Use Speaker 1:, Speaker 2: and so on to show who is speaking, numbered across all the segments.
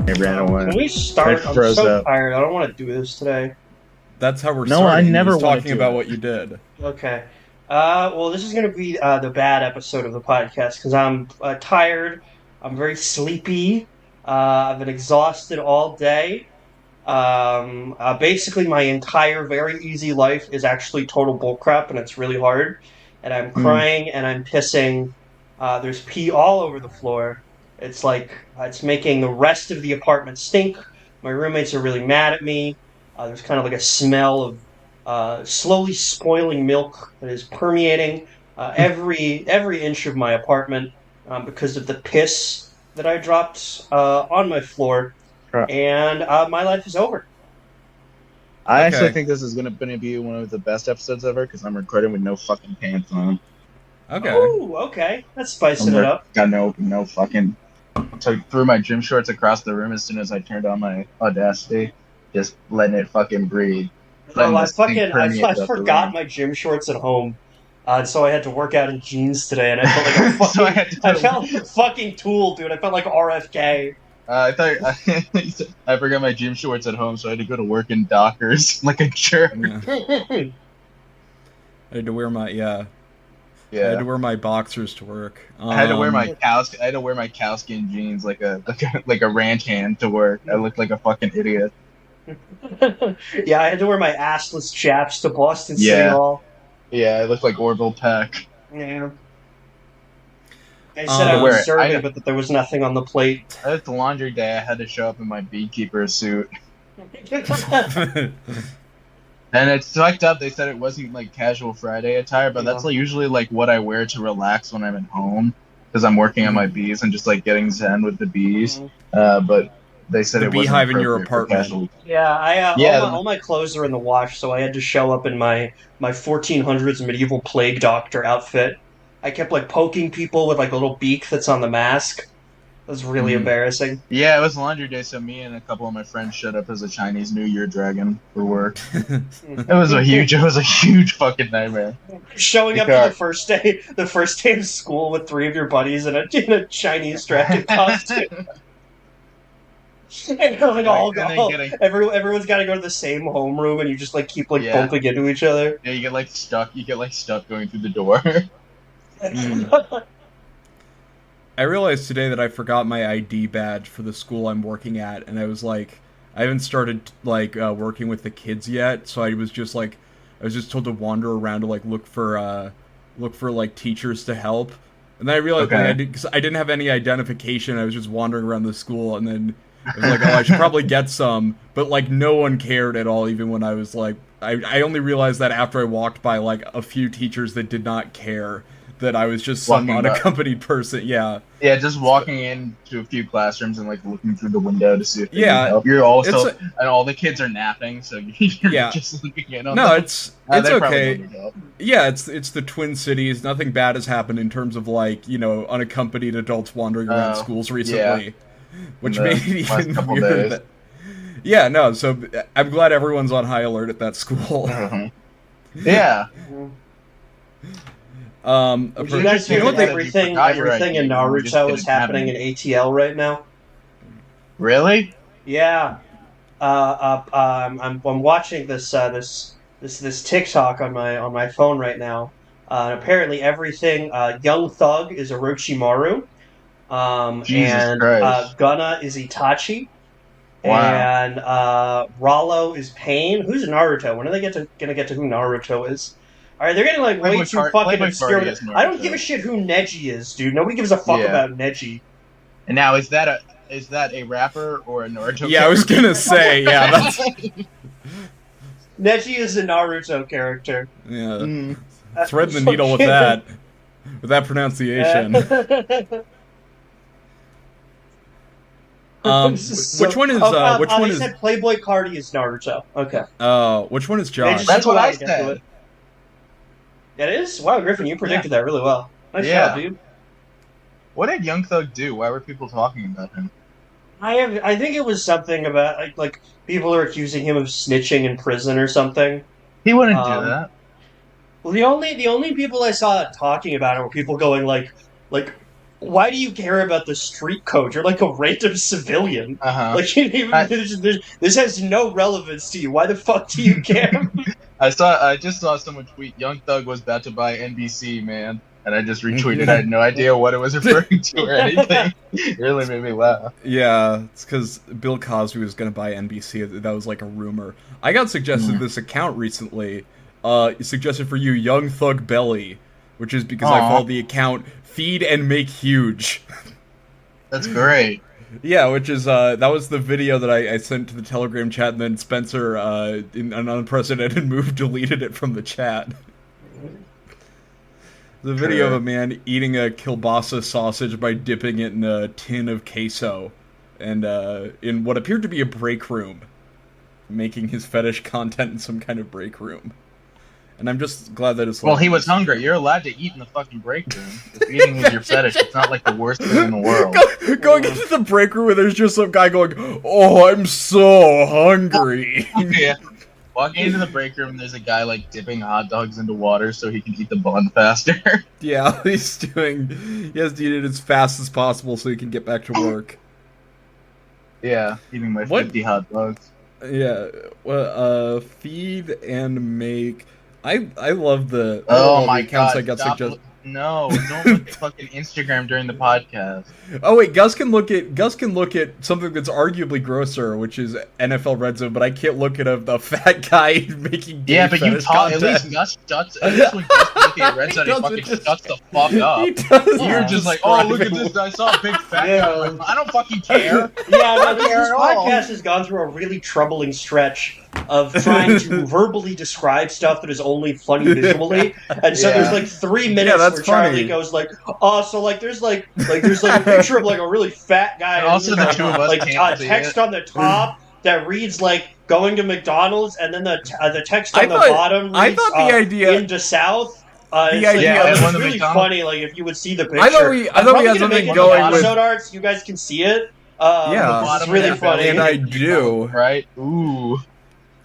Speaker 1: It ran away.
Speaker 2: Can we start?
Speaker 1: It
Speaker 2: I'm
Speaker 1: froze
Speaker 2: so
Speaker 1: up.
Speaker 2: tired. I don't want to do this today.
Speaker 3: That's how we're
Speaker 1: No, I
Speaker 3: starting.
Speaker 1: never
Speaker 3: He's
Speaker 1: wanna
Speaker 3: talking
Speaker 1: do
Speaker 3: about
Speaker 1: it.
Speaker 3: what you did.
Speaker 2: Okay. Well, this is going to be the bad episode of the podcast because I'm tired. I'm very sleepy. I've been exhausted all day. Basically, my entire very easy life is actually total bullcrap, and it's really hard. And I'm crying and I'm pissing. There's pee all over the floor. It's like it's making the rest of the apartment stink. My roommates are really mad at me. There's kind of like a smell of slowly spoiling milk that is permeating every inch of my apartment because of the piss that I dropped on my floor, and my life is over.
Speaker 1: I actually
Speaker 3: Okay.
Speaker 1: think this is gonna be one of the best episodes ever because I'm recording with no fucking pants on.
Speaker 3: Okay.
Speaker 2: Oh, okay, that's spicing it up.
Speaker 1: Got no fucking. Threw my gym shorts across the room as soon as I turned on my Audacity, just letting it fucking breathe.
Speaker 2: Oh,
Speaker 1: Letting this thing permeate
Speaker 2: I
Speaker 1: up the
Speaker 2: forgot
Speaker 1: room.
Speaker 2: my gym shorts at home. So I had to work out in jeans today, and I felt like a fucking,
Speaker 1: So I had to
Speaker 2: I felt like a fucking tool, dude. I felt like RFK.
Speaker 1: I thought I forgot my gym shorts at home, so I had to go to work in Dockers like a jerk.
Speaker 3: Yeah. I had to wear my I had to wear my boxers to work.
Speaker 1: I had to wear my cowskin jeans like a ranch hand to work. I looked like a fucking idiot.
Speaker 2: Yeah, I had to wear my assless chaps to Boston City
Speaker 1: Yeah.
Speaker 2: Hall.
Speaker 1: Yeah, I looked like Orville Peck.
Speaker 2: Yeah. They said I
Speaker 3: Um,
Speaker 2: was serving, but that there was nothing on the plate.
Speaker 1: It's the laundry day. I had to show up in my beekeeper suit, and it's fucked up. They said it wasn't like casual Friday attire, but that's like usually like what I wear to relax when I'm at home because I'm working on my bees and just like getting zen with the bees. But they said
Speaker 3: The
Speaker 1: it wasn't
Speaker 3: beehive in your
Speaker 1: appropriate for
Speaker 3: apartment.
Speaker 1: casual.
Speaker 2: Yeah, all my clothes are in the wash, so I had to show up in my 1400s medieval plague doctor outfit. I kept like poking people with like a little beak that's on the mask. It was really embarrassing.
Speaker 1: Yeah, it was laundry day, so me and a couple of my friends showed up as a Chinese New Year dragon for work. It was a huge fucking nightmare.
Speaker 2: Showing up for the first day of school with 3 of your buddies in a Chinese dragon costume. And like everyone's got to go to the same homeroom, and you just like keep bumping into each other.
Speaker 1: Yeah, you get like stuck going through the door.
Speaker 3: I realized today that I forgot my ID badge for the school I'm working at, and I was like, I haven't started like working with the kids yet, so I was just told to wander around to like look for like teachers to help, and then I realized that because I didn't have any identification, I was just wandering around the school, and then I was like, oh, I should probably get some, but like no one cared at all, even when I was like, I only realized that after I walked by like a few teachers that did not care that I was just some unaccompanied person. Yeah,
Speaker 1: just walking into a few classrooms and like looking through the window to see if they need help. You're also and all the kids are napping, so you're just looking in on them.
Speaker 3: It's okay. Yeah, it's the Twin Cities. Nothing bad has happened in terms of like unaccompanied adults wandering around schools recently, which made it even weirder. Yeah, no. So I'm glad everyone's on high alert at that school.
Speaker 1: Yeah.
Speaker 2: Did you guys hear that everything in Naruto is happening in ATL right now?
Speaker 1: Really?
Speaker 2: Yeah. I'm watching this TikTok on my phone right now. And apparently everything Young Thug is Orochimaru. And Gunna is Itachi. Wow. And Rollo is Pain. Who's Naruto? When are they gonna get to who Naruto is? Alright, they're getting like way too fucking obscure. I don't give a shit who Neji is, dude. Nobody gives a fuck about Neji.
Speaker 1: And now is that a rapper or a Naruto?
Speaker 3: Yeah, I was gonna say, yeah. That's...
Speaker 2: Neji is a Naruto character.
Speaker 3: Yeah. Thread the needle with that pronunciation. Which one is? Which one is?
Speaker 2: Said Playboy Cardi is Naruto. Okay.
Speaker 3: Which one is Josh?
Speaker 1: That's what I said.
Speaker 2: It is? Wow, Griffin, you predicted that really well. Nice job, dude.
Speaker 1: What did Young Thug do? Why were people talking about him?
Speaker 2: I think it was something about like people are accusing him of snitching in prison or something.
Speaker 1: He wouldn't do that.
Speaker 2: Well, the only people I saw talking about it were people going like why do you care about the street code? You're like a random civilian. Like, you didn't even, this has no relevance to you. Why the fuck do you care?
Speaker 1: I just saw someone tweet Young Thug was about to buy NBC, man. And I just retweeted. I had no idea what it was referring to or anything. It really made me laugh.
Speaker 3: Yeah, it's because Bill Cosby was going to buy NBC. That was like a rumor. I got suggested this account recently. Suggested for you, Young Thug Belly, which is because I followed the account Feed and Make Huge.
Speaker 1: That's great.
Speaker 3: Yeah, which is, that was the video that I sent to the Telegram chat, and then Spencer, in an unprecedented move, deleted it from the chat. The video of a man eating a kielbasa sausage by dipping it in a tin of queso, and in what appeared to be a break room, making his fetish content in some kind of break room. And I'm just glad that it's...
Speaker 1: Well, he was hungry. You're allowed to eat in the fucking break room. If eating is your fetish, it's not like the worst thing in the world.
Speaker 3: Going into the break room where there's just some guy going, "Oh, I'm so hungry."
Speaker 1: Yeah. Walking into the break room, there's a guy like dipping hot dogs into water so he can eat the bun faster.
Speaker 3: Yeah, he has to eat it as fast as possible so he can get back to work.
Speaker 1: Yeah, eating my 50 hot dogs.
Speaker 3: Yeah, well, Feed and Make... I love the...
Speaker 1: Oh my
Speaker 3: accounts
Speaker 1: god,
Speaker 3: I got suggested.
Speaker 1: No, don't look at fucking Instagram during the podcast.
Speaker 3: Oh wait, Gus can look at something that's arguably grosser, which is NFL Red Zone, but I can't look at the fat guy making gay
Speaker 1: but you talk
Speaker 3: content.
Speaker 1: at least Gus shuts. At least when Gus looking at Red Zone, he fucking shuts the fuck up. You're just like, oh, look at this! I saw a big fat guy. Like, I don't fucking care.
Speaker 2: Yeah, this podcast has gone through a really troubling stretch of trying to verbally describe stuff that is only funny visually, and so there's like 3 minutes where Charlie goes like, "Oh, so like there's a picture of like a really fat guy, and
Speaker 1: also the two of us
Speaker 2: like
Speaker 1: can't
Speaker 2: text
Speaker 1: see it.
Speaker 2: on the top that reads like going to McDonald's, and then the text on the bottom reads,
Speaker 3: I thought the idea
Speaker 2: into South."
Speaker 3: The idea
Speaker 2: it's
Speaker 1: one of
Speaker 2: really
Speaker 1: McDonald's.
Speaker 2: funny. Like if you would see the picture,
Speaker 3: I thought we had something going with
Speaker 2: arts. You guys can see it. It's
Speaker 1: bottom
Speaker 2: really
Speaker 1: of
Speaker 2: funny.
Speaker 3: and I do.
Speaker 1: Right? Ooh.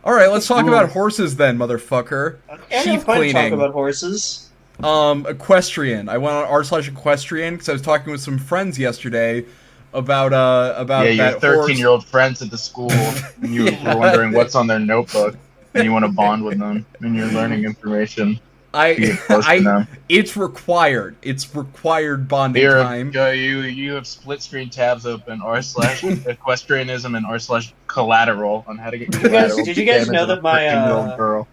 Speaker 3: All right, let's talk about horses then, motherfucker.
Speaker 2: Sheath cleaning. Talk about horses.
Speaker 3: Equistrian. I went on r/Equistrian because I was talking with some friends yesterday about
Speaker 1: your
Speaker 3: that
Speaker 1: 13-year-old friends at the school, and you were wondering what's on their notebook, and you want to bond with them, and you're learning information.
Speaker 3: It's required. It's required bonding time.
Speaker 1: You have split screen tabs open r/equestrianism and r/collateral on how to get collateral.
Speaker 2: Did you guys know that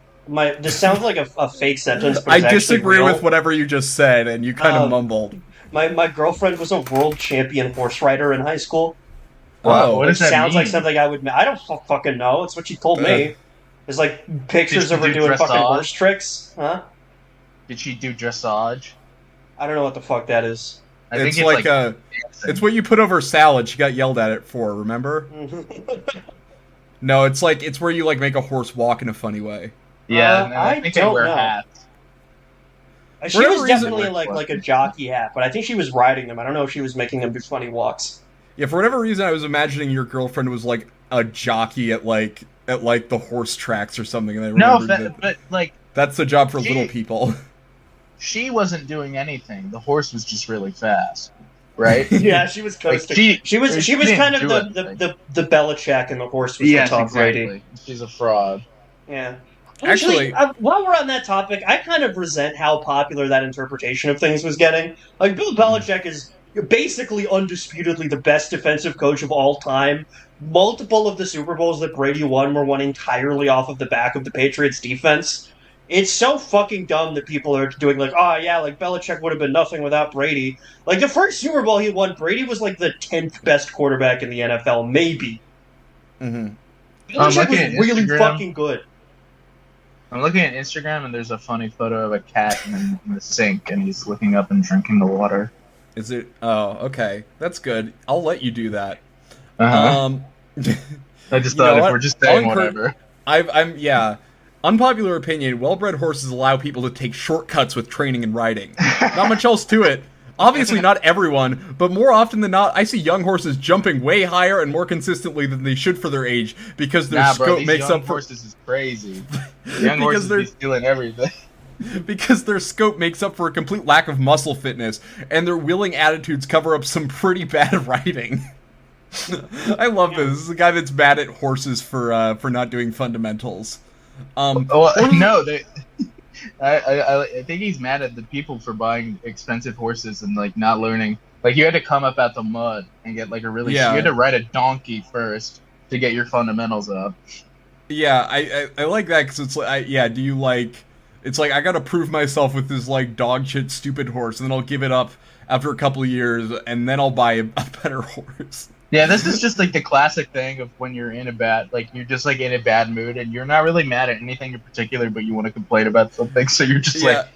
Speaker 2: this sounds like a fake sentence, but
Speaker 3: I disagree with whatever you just said, and you kind of mumbled.
Speaker 2: My girlfriend was a world champion horse rider in high school.
Speaker 1: Wow, what does that
Speaker 2: sounds
Speaker 1: mean?
Speaker 2: like something I would. I don't fucking know. It's what she told me. There's like pictures of her doing fucking horse tricks, huh?
Speaker 1: Did she do dressage?
Speaker 2: I don't know what the fuck that is.
Speaker 1: I think it's like
Speaker 3: it's what you put over salad. She got yelled at it for. Remember? No, it's where you like make a horse walk in a funny way.
Speaker 1: Yeah, I think they wear hats.
Speaker 2: She was definitely like a jockey hat, but I think she was riding them. I don't know if she was making them do funny walks.
Speaker 3: Yeah, for whatever reason, I was imagining your girlfriend was like a jockey at the horse tracks or something. And I remembered
Speaker 1: but like
Speaker 3: that's the job for little people.
Speaker 1: She wasn't doing anything. The horse was just really fast, right?
Speaker 2: Yeah, she was coasting. She was kind of the Belichick, and the horse was the Tom Brady.
Speaker 1: She's a fraud.
Speaker 2: Yeah. Actually, while we're on that topic, I kind of resent how popular that interpretation of things was getting. Like, Bill Belichick is basically undisputedly the best defensive coach of all time. Multiple of the Super Bowls that Brady won were won entirely off of the back of the Patriots' defense. It's so fucking dumb that people are doing like, oh yeah, like Belichick would have been nothing without Brady. Like the first Super Bowl he won, Brady was like the 10th best quarterback in the NFL, maybe.
Speaker 3: Mm-hmm.
Speaker 2: Belichick was really fucking good.
Speaker 1: I'm looking at Instagram and there's a funny photo of a cat in the sink and he's looking up and drinking the water.
Speaker 3: Is it? Oh, okay, that's good. I'll let you do that.
Speaker 1: I just thought if we're just saying whatever.
Speaker 3: Unpopular opinion, well-bred horses allow people to take shortcuts with training and riding. Not much else to it. Obviously not everyone, but more often than not, I see young horses jumping way higher and more consistently than they should for their age, because their scope makes up for...
Speaker 1: horses is crazy. Young horses be stealing everything.
Speaker 3: because their scope makes up for a complete lack of muscle fitness, and their willing attitudes cover up some pretty bad riding. I love this. This is a guy that's mad at horses for not doing fundamentals.
Speaker 1: No, I think he's mad at the people for buying expensive horses and like not learning. Like you had to come up out the mud and get like a really. You had to ride a donkey first to get your fundamentals up.
Speaker 3: Yeah, I like that because it's like, do you like? It's like I gotta prove myself with this like dog shit stupid horse, and then I'll give it up after a couple of years, and then I'll buy a better horse.
Speaker 1: Yeah, this is just like the classic thing of when you're in a you're just like in a bad mood, and you're not really mad at anything in particular, but you want to complain about something, so you're just like,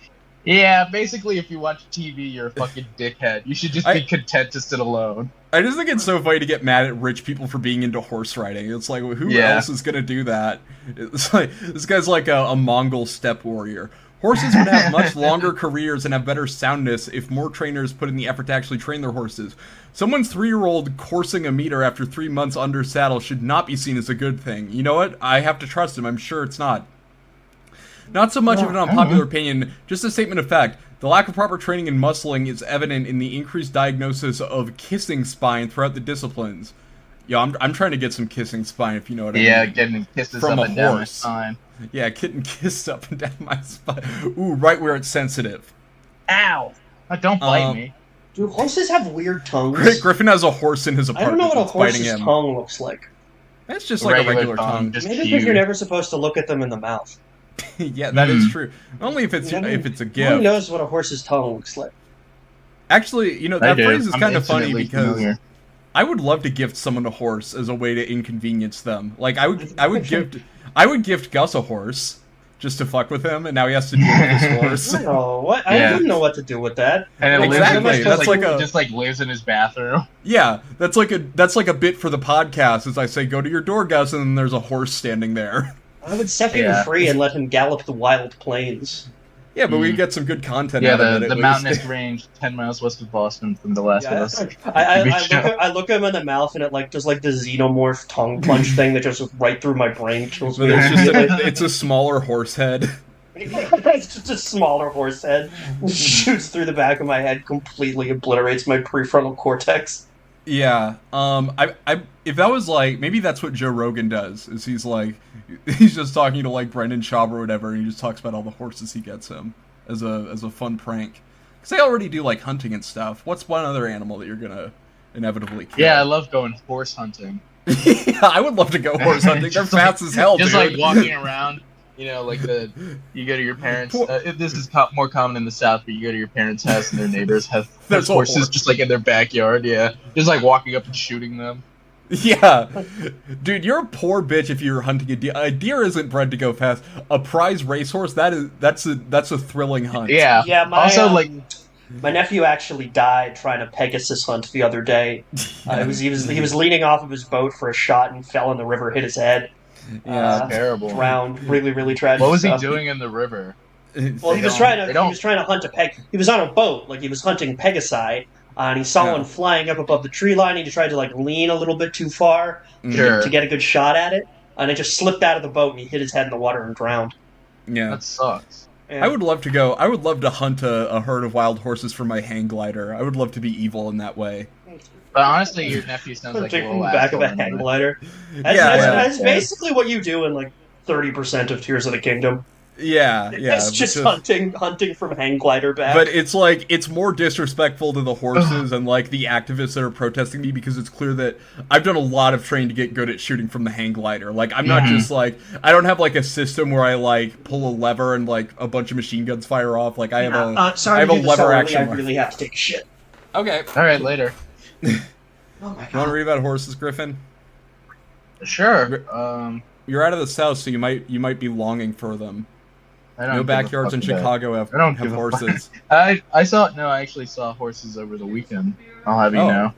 Speaker 1: yeah, basically if you watch TV, you're a fucking dickhead. You should just be content to sit alone. I just think it's so funny to get mad at rich people for being into horse riding. It's like, who else is gonna do that? It's like, this guy's like a Mongol steppe warrior. Horses would have much longer careers and have better soundness if more trainers put in the effort to actually train their horses. Someone's 3-year-old coursing a meter after 3 months under saddle should not be seen as a good thing. You know what? I have to trust him. I'm sure it's not. Not so much of an unpopular opinion, just a statement of fact. The lack of proper training and muscling is evident in the increased diagnosis of kissing spine throughout the disciplines. Yo, I'm trying to get some kissing spine, if you know what I mean. Yeah, getting kisses
Speaker 3: from
Speaker 1: up
Speaker 3: a
Speaker 1: and down my
Speaker 3: horse.
Speaker 1: spine.
Speaker 3: Yeah, getting kissed up and down my spine. Ooh, right where it's sensitive.
Speaker 1: Ow! Don't bite me.
Speaker 2: Do horses have weird tongues?
Speaker 3: Griffin has a horse in his
Speaker 2: I
Speaker 3: apartment.
Speaker 2: don't know what a
Speaker 3: biting
Speaker 2: horse's
Speaker 3: him.
Speaker 2: tongue looks like.
Speaker 3: That's just like a regular tongue.
Speaker 2: Maybe because you're never supposed to look at them in the mouth.
Speaker 3: Yeah, that is true. Only if it's a gift.
Speaker 2: Who knows what a horse's tongue looks like?
Speaker 3: Actually, you know, that phrase is kind of funny because
Speaker 1: familiar.
Speaker 3: I would love to gift someone a horse as a way to inconvenience them. Like I would gift Gus a horse just to fuck with him, and now he has to deal with his horse.
Speaker 2: No, what? I wouldn't know what to do with that.
Speaker 1: And
Speaker 3: exactly. That's like
Speaker 1: just like lives in his bathroom.
Speaker 3: Yeah, that's like a bit for the podcast. As I say, go to your door, Gus, and then there's a horse standing there.
Speaker 2: I would set him free and let him gallop the wild plains.
Speaker 3: Yeah, but we get some good content out of it.
Speaker 1: The mountainous range 10 miles west of Boston from The Last of Us.
Speaker 2: I look him in the mouth and it like does like the xenomorph tongue punch thing that just right through my brain kills me.
Speaker 3: It's a smaller horse head.
Speaker 2: It's just a smaller horse head. Shoots through the back of my head, completely obliterates my prefrontal cortex.
Speaker 3: Yeah. If that was like, maybe that's what Joe Rogan does, is he's just talking to like Brendan Schaub or whatever, and he just talks about all the horses he gets him as a fun prank. Because they already do like hunting and stuff. What's one other animal that you're gonna inevitably kill?
Speaker 1: Yeah, I love going horse hunting.
Speaker 3: Yeah, I would love to go horse hunting. They're fast as hell,
Speaker 1: just
Speaker 3: dude.
Speaker 1: Like walking around. You know, like you go to your parents. This is more common in the South, but you go to your parents' house and their neighbors have horses just like in their backyard. Yeah, just like walking up and shooting them.
Speaker 3: Yeah, dude, you're a poor bitch if you're hunting a deer. A deer isn't bred to go fast. A prize racehorse, that's a thrilling hunt.
Speaker 1: Yeah.
Speaker 2: Yeah. My nephew actually died trying to Pegasus hunt the other day. He was leaning off of his boat for a shot and fell in the river, hit his head.
Speaker 1: Yeah, terrible.
Speaker 2: Drowned. Really, really tragic.
Speaker 1: What was he doing in the river?
Speaker 2: Well, he was trying to hunt a peg. He was on a boat, like he was hunting pegasi, and he saw one flying up above the tree line. He tried to like lean a little bit too far to get a good shot at it, and it just slipped out of the boat, and he hit his head in the water and drowned.
Speaker 3: Yeah,
Speaker 1: that sucks.
Speaker 3: Yeah. I would love to hunt a herd of wild horses for my hang glider. I would love to be evil in that way.
Speaker 1: But honestly, your nephew sounds like a little
Speaker 2: back of a hang glider. That's basically what you do in like 30% of Tears of the Kingdom.
Speaker 3: Yeah.
Speaker 2: It's just hunting from hang glider back.
Speaker 3: But it's like it's more disrespectful to the horses and like the activists that are protesting me because it's clear that I've done a lot of training to get good at shooting from the hang glider. Like I'm not just like I don't have like a system where I like pull a lever and like a bunch of machine guns fire off. Like I have a lever action.
Speaker 2: I really have to take a shit.
Speaker 3: Okay.
Speaker 1: All right, later.
Speaker 2: Oh my
Speaker 3: God. You want to read about horses, Griffin?
Speaker 1: Sure.
Speaker 3: You're out of the South, so you might be longing for them. No backyards in Chicago have horses.
Speaker 1: I actually saw horses over the weekend. I'll have you know.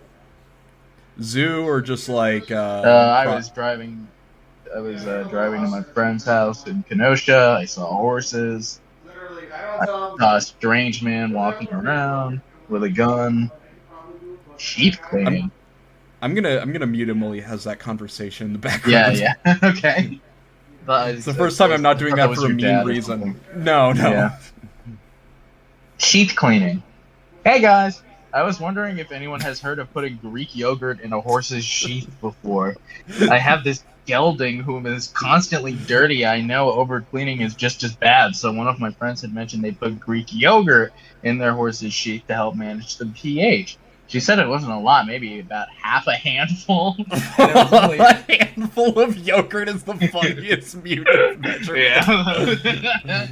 Speaker 3: Zoo or just like
Speaker 1: I was driving to my friend's house in Kenosha. I saw horses. I saw a strange man walking around with a gun. Sheep cleaning.
Speaker 3: I'm gonna mute him while he has that conversation in the background.
Speaker 1: Yeah. Okay.
Speaker 3: It's the first time I'm not doing that for a mean reason. No.
Speaker 1: Yeah. Sheath cleaning. Hey guys, I was wondering if anyone has heard of putting Greek yogurt in a horse's sheath before. I have this gelding whom is constantly dirty. I know over cleaning is just as bad, so one of my friends had mentioned they put Greek yogurt in their horse's sheath to help manage the pH. She said it wasn't a lot, maybe about half a handful. And it was only...
Speaker 3: A handful of yogurt is the funniest mutant measure.
Speaker 1: Yeah.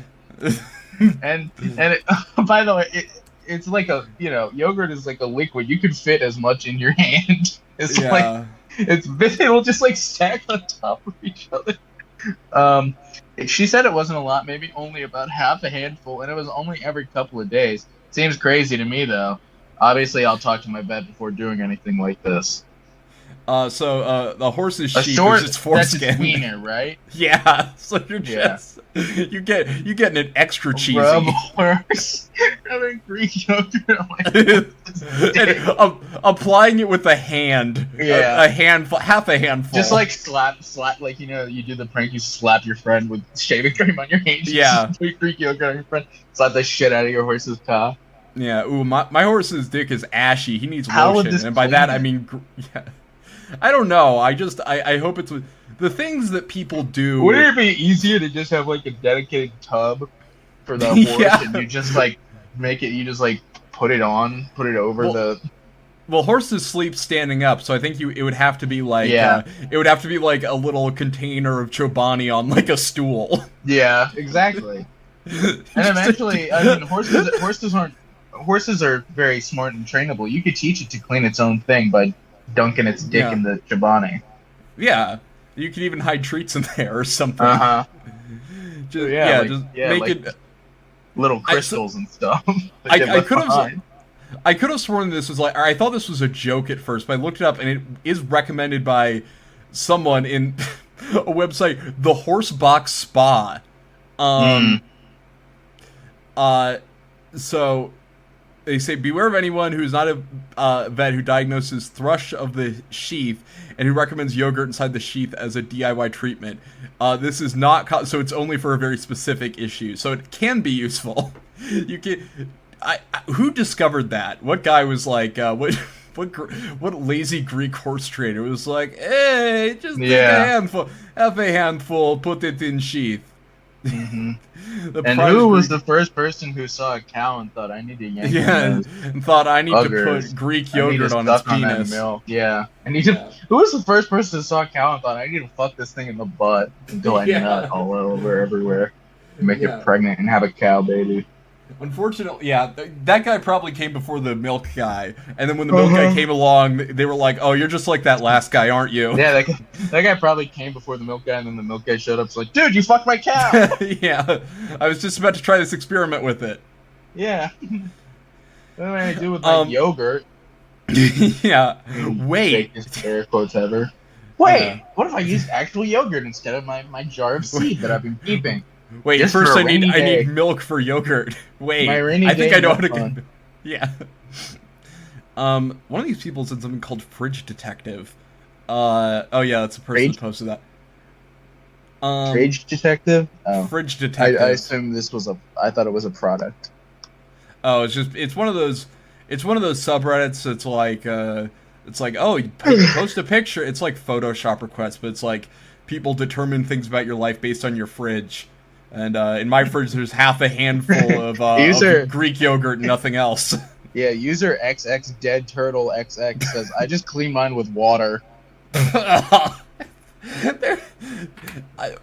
Speaker 1: and it, by the way, it's like a, yogurt is like a liquid. You could fit as much in your hand. It's like it'll just like stack on top of each other. She said it wasn't a lot, maybe only about half a handful, and it was only every couple of days. Seems crazy to me though. Obviously, I'll talk to my vet before doing anything like this.
Speaker 3: So the horse's sheath is its foreskin.
Speaker 1: That's its wiener, right?
Speaker 3: Yeah. So you're just you getting an extra cheesy.
Speaker 1: Rub horse having Greek yogurt on my
Speaker 3: and applying it with a hand.
Speaker 1: Yeah.
Speaker 3: A handful, half a handful.
Speaker 1: Just like slap, like you do the prank. You slap your friend with shaving cream on your hand.
Speaker 3: Yeah.
Speaker 1: Put Greek yogurt on your friend. Slap the shit out of your horse's cock.
Speaker 3: Yeah. Ooh, my horse's dick is ashy. He needs lotion, and by that I mean, yeah. I don't know. I hope it's the things that people do.
Speaker 1: Wouldn't it be easier to just have like a dedicated tub for the horse, and you just like make it? You just like put it over the.
Speaker 3: Well, horses sleep standing up, so I think it would have to be like it would have to be like a little container of Chobani on like a stool.
Speaker 1: Yeah, exactly. And eventually, I mean, horses are very smart and trainable. You could teach it to clean its own thing by dunking its dick in the Chobani.
Speaker 3: Yeah, you could even hide treats in there or something. Just make
Speaker 1: like
Speaker 3: it
Speaker 1: little crystals and stuff.
Speaker 3: I could have sworn this was like, I thought this was a joke at first, but I looked it up and it is recommended by someone in a website, the Horsebox Spa. So they say, beware of anyone who's not a vet who diagnoses thrush of the sheath and who recommends yogurt inside the sheath as a DIY treatment. This is not, so it's only for a very specific issue. So it can be useful. You can, who discovered that? What guy was like, what lazy Greek horse trader was like, hey, just take half a handful, put it in sheath.
Speaker 1: Mm-hmm. And who was the first person who saw a cow and thought, I need to yank
Speaker 3: and thought, I need to put Greek yogurt on its penis.
Speaker 1: Yeah. Who was the first person who saw a cow and thought, I need to fuck this thing in the butt until I nut all over everywhere and make it pregnant and have a cow baby?
Speaker 3: Unfortunately, that guy probably came before the milk guy, and then when the milk guy came along, they were like, "Oh, you're just like that last guy, aren't you?"
Speaker 1: Yeah, that guy probably came before the milk guy, and then the milk guy showed up. It's like, "Dude, you fucked my cow!"
Speaker 3: Yeah, I was just about to try this experiment with it.
Speaker 1: Yeah, what am I gonna do with my yogurt?
Speaker 3: Yeah, wait.
Speaker 1: Fakest air quotes ever. Wait, what if I used actual yogurt instead of my jar of seed that I've been keeping?
Speaker 3: Wait,
Speaker 1: just
Speaker 3: first I need milk for yogurt. Wait, I think I know how to get. Yeah. One of these people said something called Fridge Detective. Oh yeah, that's the person that posted that.
Speaker 1: Fridge Detective? Oh.
Speaker 3: Fridge Detective.
Speaker 1: I assume this was I thought it was a product.
Speaker 3: Oh, it's one of those subreddits. It's like, oh, you post a picture. It's like Photoshop requests, but it's like people determine things about your life based on your fridge. And in my fridge, there's half a handful of Greek yogurt and nothing else.
Speaker 1: Yeah, user XX Dead Turtle XX says, I just clean mine with water.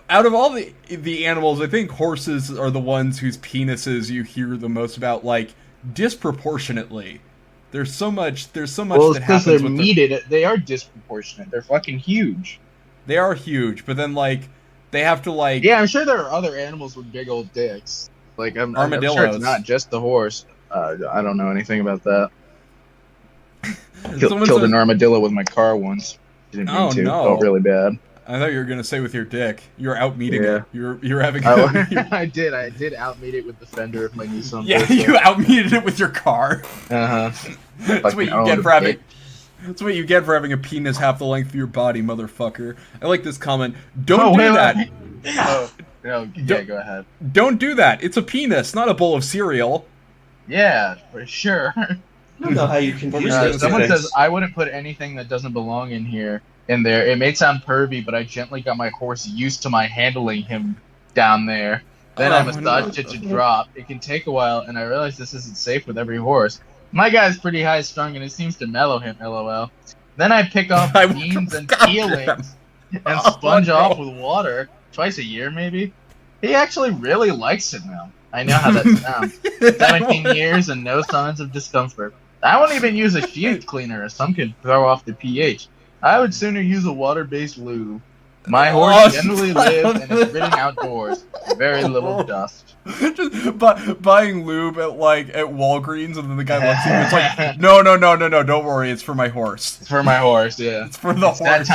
Speaker 3: Out of all the animals, I think horses are the ones whose penises you hear the most about, like, disproportionately. There's so much that happens
Speaker 1: they're meated. They are disproportionate. They're fucking huge.
Speaker 3: They are huge, but then, like, they have to, like...
Speaker 1: Yeah, I'm sure there are other animals with big old dicks. Like, I'm sure it's not just the horse. I don't know anything about that. Killed an armadillo with my car once. Didn't mean to.
Speaker 3: No.
Speaker 1: Felt really bad.
Speaker 3: I thought you were gonna say with your dick. You were out meeting it. You were having.
Speaker 1: I did out meet it with the fender of my Nissan.
Speaker 3: Yeah, you out meeted it with your car. That's what you get for having. That's what you get for having a penis half the length of your body, motherfucker. I like this comment. Don't do that.
Speaker 1: Oh, no, yeah, go ahead.
Speaker 3: Don't do that. It's a penis, not a bowl of cereal.
Speaker 1: Yeah, for sure.
Speaker 2: I don't know how you confuse those two
Speaker 1: Someone
Speaker 2: things.
Speaker 1: says I wouldn't put anything that doesn't belong in there. It may sound pervy, but I gently got my horse used to my handling him down there. Then I massaged it to drop. It can take a while, and I realized this isn't safe with every horse. My guy's pretty high strung, and it seems to mellow him. LOL. Then I pick off beans and peelings and sponge off with water twice a year, maybe. He actually really likes it now. I know how that sounds. 17 years and no signs of discomfort. I won't even use a sheet cleaner, as some could throw off the pH. I would sooner use a water-based lube. My horse generally lives and is ridden outdoors. Very little dust.
Speaker 3: Just buying lube at Walgreens, and then the guy looks at you. It's like, no, don't worry, it's for my horse.
Speaker 1: It's for my horse, yeah.
Speaker 3: It's for the horse.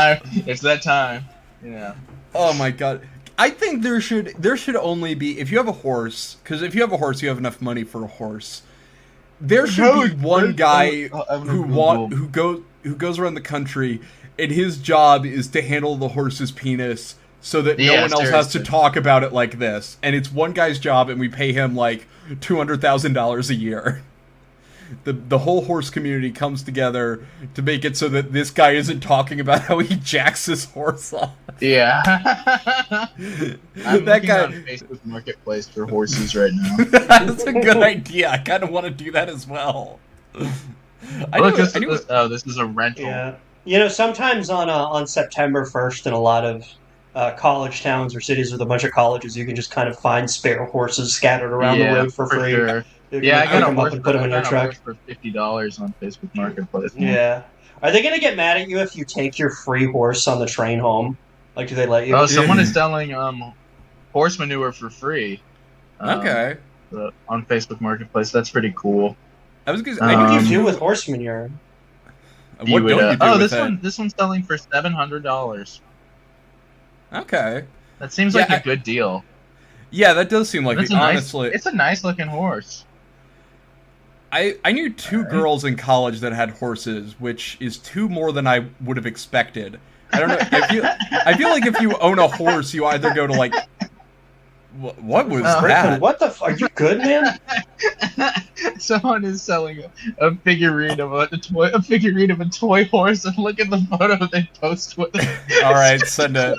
Speaker 1: It's that time. Yeah.
Speaker 3: Oh my god. I think there should only be, if you have a horse, because if you have a horse, you have enough money for a horse. There should be one guy who goes around the country, and his job is to handle the horse's penis so that no one else has to talk about it like this. And it's one guy's job, and we pay him like $200,000 a year. The whole horse community comes together to make it so that this guy isn't talking about how he jacks his horse off.
Speaker 1: Yeah. I'm looking on Facebook Marketplace for horses right now.
Speaker 3: That's a good idea. I kind of want to do that as well.
Speaker 1: This is a rental.
Speaker 2: Yeah. You know, sometimes on September 1st in a lot of college towns or cities with a bunch of colleges, you can just kind of find spare horses scattered around the road for free.
Speaker 1: Sure.
Speaker 2: Yeah, I got a horse put them in your truck
Speaker 1: for $50 on Facebook Marketplace.
Speaker 2: Yeah. Are they gonna get mad at you if you take your free horse on the train home? Like, do they let you?
Speaker 1: Oh, someone is selling horse manure for free.
Speaker 3: Okay.
Speaker 1: On Facebook Marketplace, that's pretty cool.
Speaker 3: What do
Speaker 2: you do with horse manure?
Speaker 3: What don't you do with it?
Speaker 1: This one's selling for $700.
Speaker 3: Okay.
Speaker 1: That seems like a good deal.
Speaker 3: Yeah, that does seem like it. Honestly,
Speaker 1: it's a nice looking horse.
Speaker 3: I knew two girls in college that had horses, which is two more than I would have expected. I don't know. I feel like if you own a horse, you either go to like. What was that?
Speaker 2: What the? Are you good, man?
Speaker 1: Someone is selling a figurine of a toy horse, and look at the photo they post with it.
Speaker 3: All right, send it.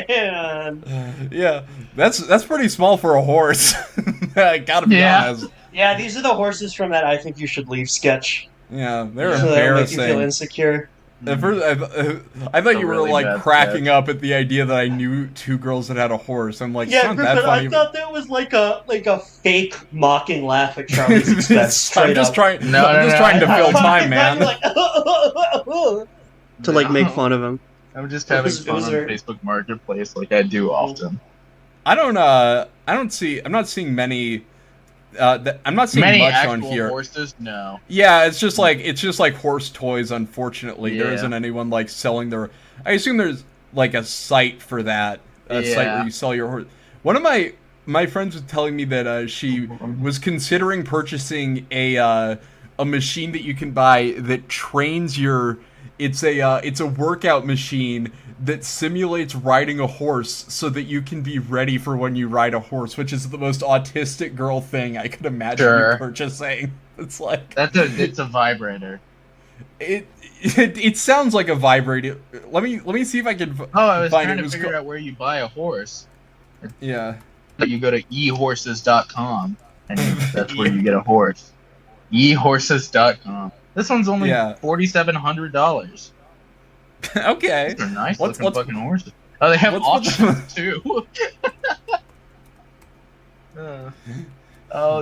Speaker 2: Man.
Speaker 3: Yeah, that's pretty small for a horse. I gotta be honest.
Speaker 2: Yeah, these are the horses from that I Think You Should Leave sketch.
Speaker 3: Yeah, they're embarrassing.
Speaker 2: Make you feel insecure.
Speaker 3: At first, I thought you were like cracking up at the idea that I knew two girls that had a horse. I'm like,
Speaker 2: yeah,
Speaker 3: but
Speaker 2: I thought that was like a fake mocking laugh at Charlie's expense.
Speaker 3: I'm just trying to fill time, man.
Speaker 2: To like make fun of him.
Speaker 1: I'm just having fun on Facebook Marketplace like I do often.
Speaker 3: I'm not seeing many. I'm not seeing much on here.
Speaker 1: Horses, no.
Speaker 3: Yeah, it's just like horse toys. Unfortunately, there isn't anyone like selling their. I assume there's like a site for that. A site where you sell your horse. One of my friends was telling me that she was considering purchasing a machine that you can buy that trains your. It's a workout machine that simulates riding a horse so that you can be ready for when you ride a horse, which is the most autistic girl thing I could imagine you purchasing. It's like
Speaker 1: it's a vibrator.
Speaker 3: It sounds like a vibrator. Let me see if I can.
Speaker 1: I was trying to figure out where you buy a horse.
Speaker 3: Yeah.
Speaker 1: You go to ehorses.com and that's where you get a horse. ehorses.com. This one's only $4,700.
Speaker 3: Okay.
Speaker 1: These are nice looking fucking horses. Oh, they have options too.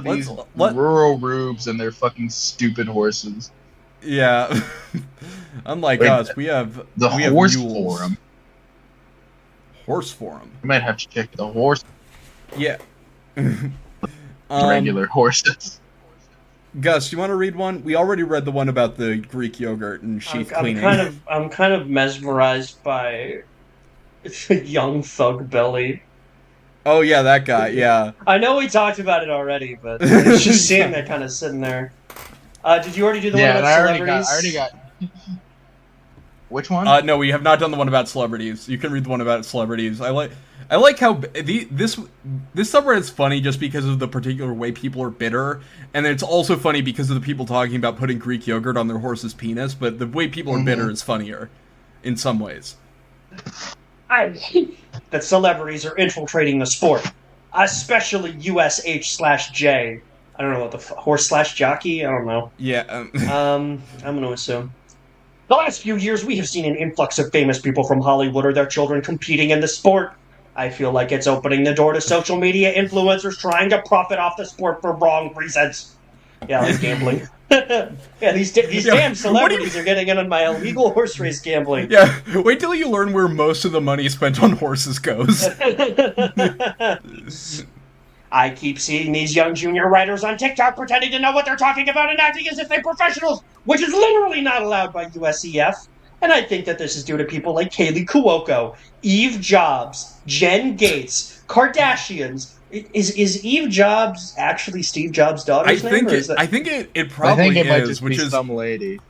Speaker 1: These rural rubes and their fucking stupid horses.
Speaker 3: Yeah. Unlike us, we have
Speaker 1: horse
Speaker 3: mules.
Speaker 1: forum.
Speaker 3: Horse forum.
Speaker 1: You might have to check the horse.
Speaker 3: Yeah.
Speaker 1: Regular horses.
Speaker 3: Gus, you want to read one? We already read the one about the Greek yogurt and sheath cleaning.
Speaker 2: I'm kind of mesmerized by young thug belly.
Speaker 3: Oh yeah, that guy. Yeah.
Speaker 2: I know we talked about it already, but it's just seeing that kind of sitting there. Did you already do the one
Speaker 1: Yeah, and
Speaker 2: about
Speaker 1: I
Speaker 2: celebrities?
Speaker 1: already got. Which one?
Speaker 3: No, we have not done the one about celebrities. You can read the one about celebrities. I like how this subreddit is funny just because of the particular way people are bitter, and it's also funny because of the people talking about putting Greek yogurt on their horse's penis. But the way people are bitter is funnier, in some ways.
Speaker 2: I hate that celebrities are infiltrating the sport, especially USH/J. I don't know what the horse/jockey. I don't know.
Speaker 3: Yeah.
Speaker 2: I'm going to assume. The last few years, we have seen an influx of famous people from Hollywood or their children competing in the sport. I feel like it's opening the door to social media influencers trying to profit off the sport for wrong reasons. Yeah, like gambling. Yeah, these damn celebrities are getting in on my illegal horse race gambling.
Speaker 3: Yeah, wait till you learn where most of the money spent on horses goes.
Speaker 2: I keep seeing these young junior writers on TikTok pretending to know what they're talking about and acting as if they're professionals, which is literally not allowed by USEF. And I think that this is due to people like Kaylee Cuoco, Eve Jobs, Jen Gates, Kardashians. Is Eve Jobs actually Steve Jobs' daughter's name?
Speaker 3: I think it probably
Speaker 1: I think it might
Speaker 3: is,
Speaker 1: just
Speaker 3: which
Speaker 1: be
Speaker 3: is
Speaker 1: some lady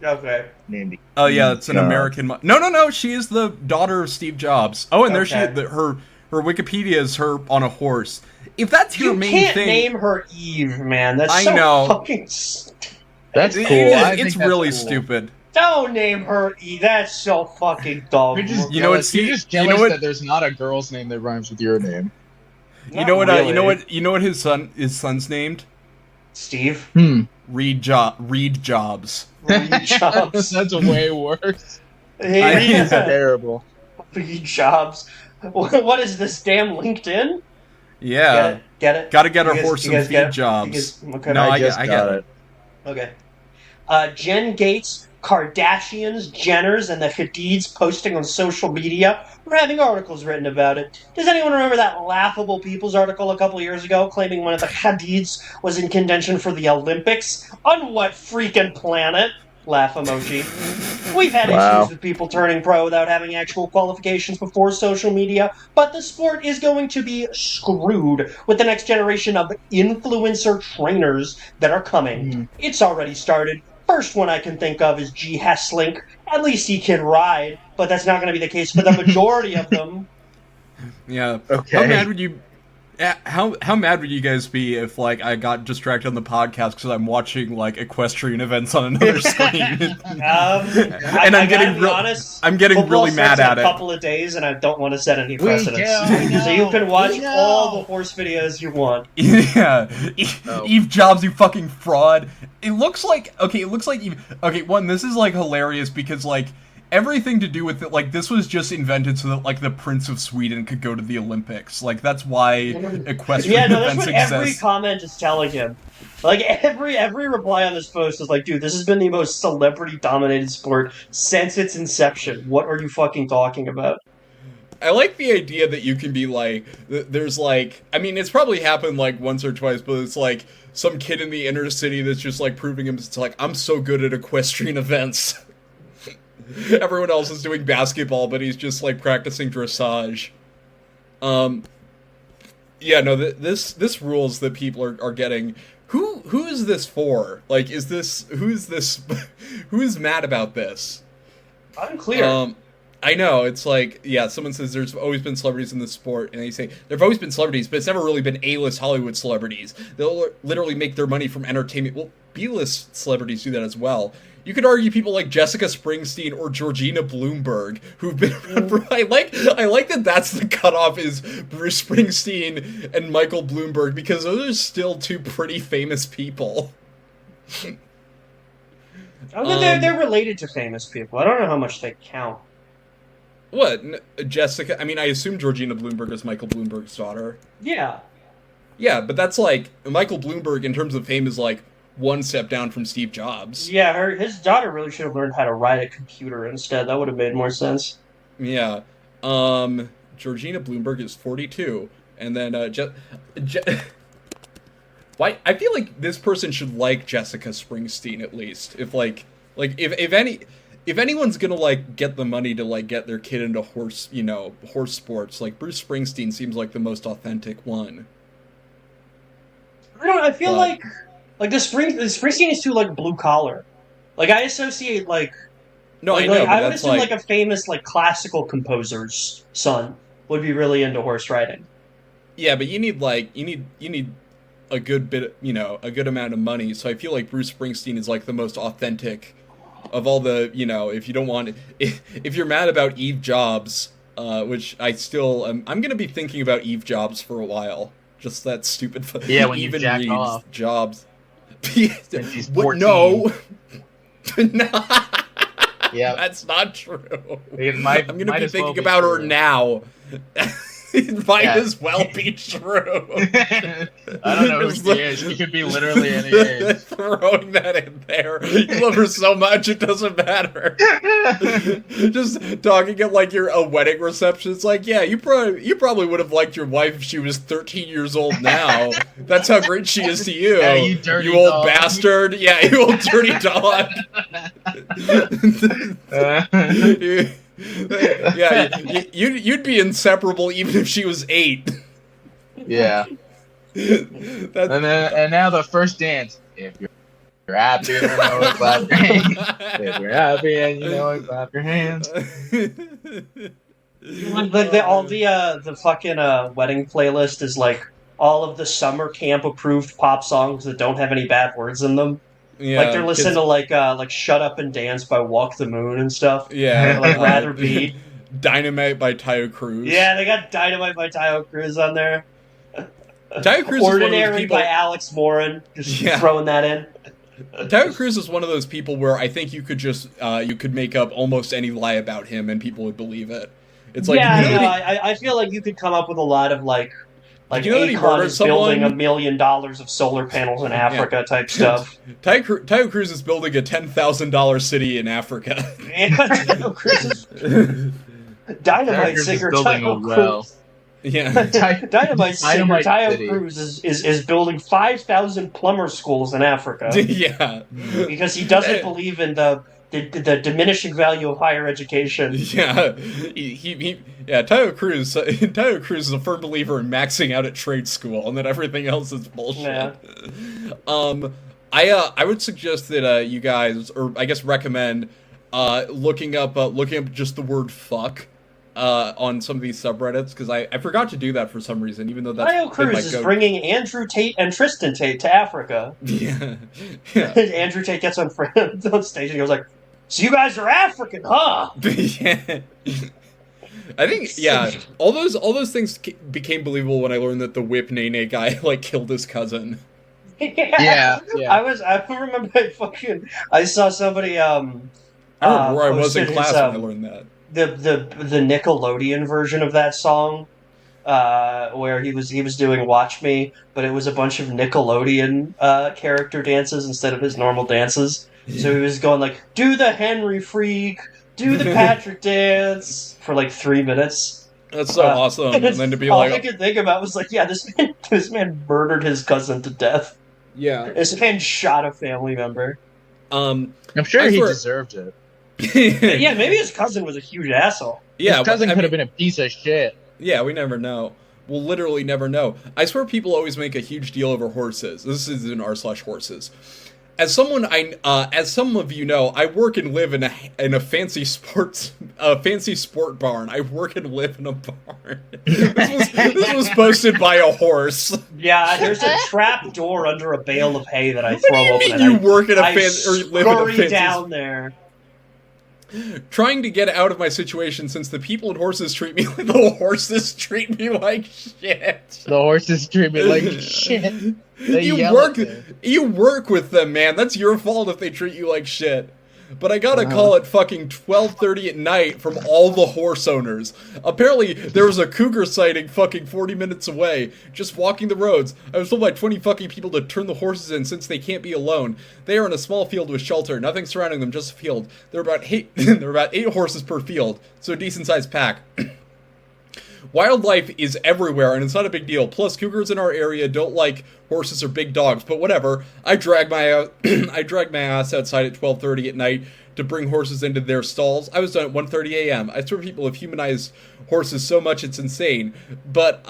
Speaker 2: okay.
Speaker 1: named.
Speaker 3: Oh yeah, it's an American. No, she is the daughter of Steve Jobs. Oh, and there she her Wikipedia is her on a horse. If that's your main thing,
Speaker 2: you can't name her Eve, man. That's
Speaker 3: I know.
Speaker 2: Fucking.
Speaker 1: That's cool.
Speaker 3: It's really stupid.
Speaker 2: Don't name her Eve. That's so fucking dumb.
Speaker 1: You're just
Speaker 3: You know
Speaker 1: jealous.
Speaker 3: what,
Speaker 1: You're just jealous that there's not a girl's name that rhymes with your name.
Speaker 3: You know what? You know what his son's named?
Speaker 2: Steve.
Speaker 3: Reed Jobs.
Speaker 2: Reed Jobs.
Speaker 1: That's way worse.
Speaker 2: Hey,
Speaker 1: That's terrible.
Speaker 2: Reed Jobs. What is this damn LinkedIn?
Speaker 3: Yeah.
Speaker 2: Get it?
Speaker 3: Gotta get our horse some feed jobs.
Speaker 2: Okay.
Speaker 3: No, I
Speaker 1: just
Speaker 3: get it.
Speaker 2: Okay. Jen Gates, Kardashians, Jenners, and the Hadids posting on social media or having articles written about it. Does anyone remember that laughable People's article a couple years ago claiming one of the Hadids was in contention for the Olympics? On what freaking planet? Laugh emoji. We've had issues with people turning pro without having actual qualifications before social media, but the sport is going to be screwed with the next generation of influencer trainers that are coming. It's already started. First one I can think of is G. Hesslink. At least he can ride, but that's not going to be the case for the majority of them.
Speaker 3: Yeah.
Speaker 1: Okay.
Speaker 3: How mad would you? How mad would you guys be if like I got distracted on the podcast because I'm watching like equestrian events on another screen?
Speaker 2: And I'm
Speaker 3: getting really mad at
Speaker 2: it. A couple of days, and I don't want to set any precedents. So you can watch all the horse videos you want.
Speaker 3: Yeah, Eve Jobs, you fucking fraud. It looks like Eve. Okay, one, this is like hilarious because like. Everything to do with it, like, this was just invented so that, like, the Prince of Sweden could go to the Olympics. Like, that's why equestrian events
Speaker 2: that's what
Speaker 3: exist.
Speaker 2: Every comment is telling him. Like, every reply on this post is like, dude, this has been the most celebrity-dominated sport since its inception. What are you fucking talking about?
Speaker 3: I like the idea that you can be like, there's like, I mean, it's probably happened like once or twice, but it's like some kid in the inner city that's just like proving him, it's like, I'm so good at equestrian events. Everyone else is doing basketball, but he's just like practicing dressage. Yeah, no, this rules that people are getting. Who is this for? Like, who is this? Who is mad about this?
Speaker 2: Unclear.
Speaker 3: I know, it's like, yeah, someone says there's always been celebrities in this sport, and they say, there have always been celebrities, but it's never really been A-list Hollywood celebrities. They'll literally make their money from entertainment. Well, B-list celebrities do that as well. You could argue people like Jessica Springsteen or Georgina Bloomberg, who've been around for, I like that that's the cutoff is Bruce Springsteen and Michael Bloomberg, because those are still two pretty famous people.
Speaker 2: They're related to famous people. I don't know how much they count.
Speaker 3: What? Jessica? I mean, I assume Georgina Bloomberg is Michael Bloomberg's daughter.
Speaker 2: Yeah.
Speaker 3: Yeah, but that's like, Michael Bloomberg, in terms of fame, is like one step down from Steve Jobs.
Speaker 2: Yeah, his daughter really should have learned how to ride a computer instead. That would have made more sense.
Speaker 3: Yeah. Georgina Bloomberg is 42. And then, why? I feel like this person should like Jessica Springsteen, at least. If anyone's gonna, like, get the money to, like, get their kid into horse sports, like, Bruce Springsteen seems like the most authentic one.
Speaker 2: I feel like Like the Springsteen is too like blue collar. Like I associate
Speaker 3: No,
Speaker 2: like,
Speaker 3: I know, but
Speaker 2: I would
Speaker 3: that's
Speaker 2: assume
Speaker 3: like
Speaker 2: like a famous like classical composer's son would be really into horse riding.
Speaker 3: yeah, but you need a good bit, a good amount of money. So I feel like Bruce Springsteen is like the most authentic of all the, if you don't want, if you're mad about Eve Jobs, which I still, I'm gonna be thinking about Eve Jobs for a while. Just that stupid.
Speaker 1: Yeah, when you
Speaker 3: Even
Speaker 1: jack
Speaker 3: Reeves
Speaker 1: off.
Speaker 3: Jobs.
Speaker 1: When she's
Speaker 3: What?
Speaker 1: 14.
Speaker 3: No. No.
Speaker 1: Yeah.
Speaker 3: That's not true.
Speaker 1: It might,
Speaker 3: I'm gonna
Speaker 1: might
Speaker 3: be
Speaker 1: as well
Speaker 3: thinking
Speaker 1: be
Speaker 3: about her
Speaker 1: true.
Speaker 3: now. It might
Speaker 1: Yeah.
Speaker 3: as well be true.
Speaker 1: I don't know who
Speaker 3: Just
Speaker 1: she is. She could be literally any age.
Speaker 3: Throwing that in there. You love her so much, it doesn't matter. Just talking at like a wedding reception. It's like, yeah, you probably would have liked your wife if she was 13 years old now. That's how great she is to you.
Speaker 1: Yeah, you dirty
Speaker 3: old
Speaker 1: dog.
Speaker 3: bastard. Yeah, you old dirty dog. Yeah, you'd be inseparable even if she was 8.
Speaker 1: Yeah. And now the first dance. If you're happy, you know it, clap your hands. If you're happy and you know it, clap your hands.
Speaker 2: All the fucking wedding playlist is like all of the summer camp approved pop songs that don't have any bad words in them.
Speaker 3: Yeah,
Speaker 2: Like they're listening to like "Shut Up and Dance" by Walk the Moon and stuff.
Speaker 3: Yeah,
Speaker 2: Like Rather Be.
Speaker 3: Dynamite by Tayo Cruz.
Speaker 2: Yeah, they got Dynamite by Tayo Cruz on there.
Speaker 3: Tayo Cruz is one of those
Speaker 2: Ordinary
Speaker 3: people.
Speaker 2: by Alex Morin. Just
Speaker 3: Yeah.
Speaker 2: throwing that in.
Speaker 3: Tayo Cruz is one of those people where I think you could just you could make up almost any lie about him and people would believe it. It's like
Speaker 2: Yeah,
Speaker 3: you know
Speaker 2: no,
Speaker 3: that
Speaker 2: I feel like you could come up with a lot of like
Speaker 3: you know that he
Speaker 2: Akon
Speaker 3: murdered
Speaker 2: is building
Speaker 3: someone?
Speaker 2: $1 million of solar panels in Africa type stuff.
Speaker 3: Tayo Cruz is building a $10,000 city in Africa.
Speaker 2: And Tayo Cruz is Dynamite
Speaker 1: Cruz is
Speaker 2: singer
Speaker 1: building
Speaker 2: Tayo
Speaker 1: a well.
Speaker 2: Cruz.
Speaker 3: Yeah.
Speaker 2: Dynamite singer
Speaker 1: Dynamite
Speaker 2: Tayo
Speaker 1: City.
Speaker 2: Cruz is building 5,000 plumber schools in Africa
Speaker 3: Yeah.
Speaker 2: because he doesn't believe in the diminishing value of higher education.
Speaker 3: Yeah. Tayo Cruz is a firm believer in maxing out at trade school and that everything else is bullshit.
Speaker 2: Yeah.
Speaker 3: I would suggest that you guys, or I guess recommend looking up just the word fuck on some of these subreddits, because I forgot to do that for some reason, even though that's
Speaker 2: Tayo
Speaker 3: been my
Speaker 2: Cruz is
Speaker 3: go-
Speaker 2: bringing Andrew Tate and Tristan Tate to Africa.
Speaker 3: Yeah.
Speaker 2: Andrew Tate gets on stage and he goes like, "So you guys are African, huh?"
Speaker 3: Yeah. I think all those things became believable when I learned that the Whip Nene guy like killed his cousin.
Speaker 1: Yeah.
Speaker 2: I remember I saw somebody
Speaker 3: I remember where I was in
Speaker 2: posted
Speaker 3: class
Speaker 2: his,
Speaker 3: when I learned that.
Speaker 2: the Nickelodeon version of that song, where he was doing "Watch Me," but it was a bunch of Nickelodeon character dances instead of his normal dances. So he was going like, "Do the Henry Freak, do the Patrick dance" for like 3 minutes.
Speaker 3: That's so awesome. And then to be
Speaker 2: all
Speaker 3: like,
Speaker 2: I could think about was like, yeah, this man murdered his cousin to death.
Speaker 3: yeah.
Speaker 2: This man shot a family member.
Speaker 1: I'm sure
Speaker 3: I
Speaker 1: he
Speaker 3: swear-
Speaker 1: deserved it.
Speaker 2: Yeah, maybe his cousin was a huge asshole.
Speaker 3: Yeah,
Speaker 1: His cousin
Speaker 3: but, I
Speaker 1: could have
Speaker 3: mean,
Speaker 1: been a piece of shit.
Speaker 3: yeah, we never know. We'll literally never know. I swear people always make a huge deal over horses. This is in r/horses. As some of you know, I work and live in a fancy sport barn. I work and live in a barn. This was posted by a horse.
Speaker 2: Yeah, there's a trap door under a bale of hay that I throw
Speaker 3: What
Speaker 2: open.
Speaker 3: do you mean you work in a
Speaker 2: I
Speaker 3: fancy or you live in a
Speaker 2: scurry
Speaker 3: fancy?
Speaker 2: down there.
Speaker 3: Trying to get out of my situation since the people and horses treat me like the horses treat me like shit.
Speaker 1: The horses treat me like shit. They
Speaker 3: You
Speaker 1: yell
Speaker 3: work
Speaker 1: at me.
Speaker 3: you work with them, man. That's your fault if they treat you like shit. But I got a call at fucking 12:30 at night from all the horse owners. Apparently, there was a cougar sighting fucking 40 minutes away, just walking the roads. I was told by 20 fucking people to turn the horses in since they can't be alone. They are in a small field with shelter, nothing surrounding them, just a field. There are about 8 horses per field, so a decent-sized pack. Wildlife is everywhere, and it's not a big deal. Plus, cougars in our area don't like horses or big dogs, but whatever. I drag my ass outside at 12:30 at night to bring horses into their stalls. I was done at 1:30 a.m. I swear people have humanized horses so much it's insane. But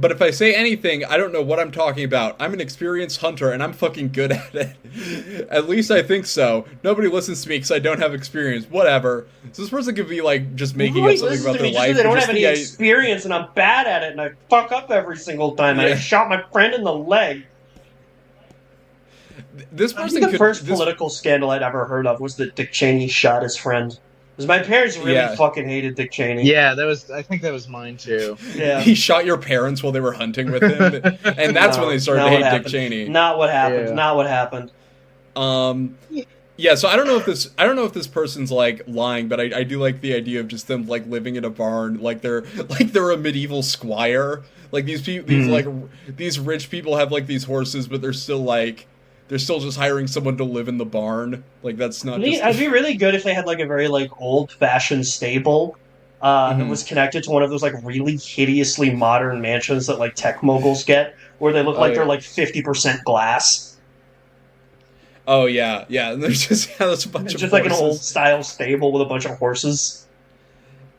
Speaker 3: if I say anything, I don't know what I'm talking about. I'm an experienced hunter and I'm fucking good at it. At least I think so. Nobody listens to me because I don't have experience. Whatever. So this person could be like just making up something about their life.
Speaker 2: They don't have any experience and I'm bad at it and I fuck up every single time. And I shot my friend in the leg.
Speaker 3: This person
Speaker 2: I think the first political scandal I'd ever heard of was that Dick Cheney shot his friend. Because my parents really fucking hated Dick Cheney.
Speaker 1: Yeah, I think that was mine too.
Speaker 2: Yeah.
Speaker 3: He shot your parents while they were hunting with him, and that's when they started to hate Dick Cheney.
Speaker 2: Not what happened. Yeah. Not what happened.
Speaker 3: Yeah, so I don't know if this person's like lying, but I do like the idea of just them like living in a barn, like they're a medieval squire. Like these rich people have like these horses, but they're still just hiring someone to live in the barn. Like that's not.
Speaker 2: It'd be really good if they had like a very like old-fashioned stable that was connected to one of those like really hideously modern mansions that like tech moguls get, where they look like they're like 50% glass.
Speaker 3: Oh yeah. And there's just there's a bunch of
Speaker 2: just
Speaker 3: horses.
Speaker 2: Like an old-style stable with a bunch of horses.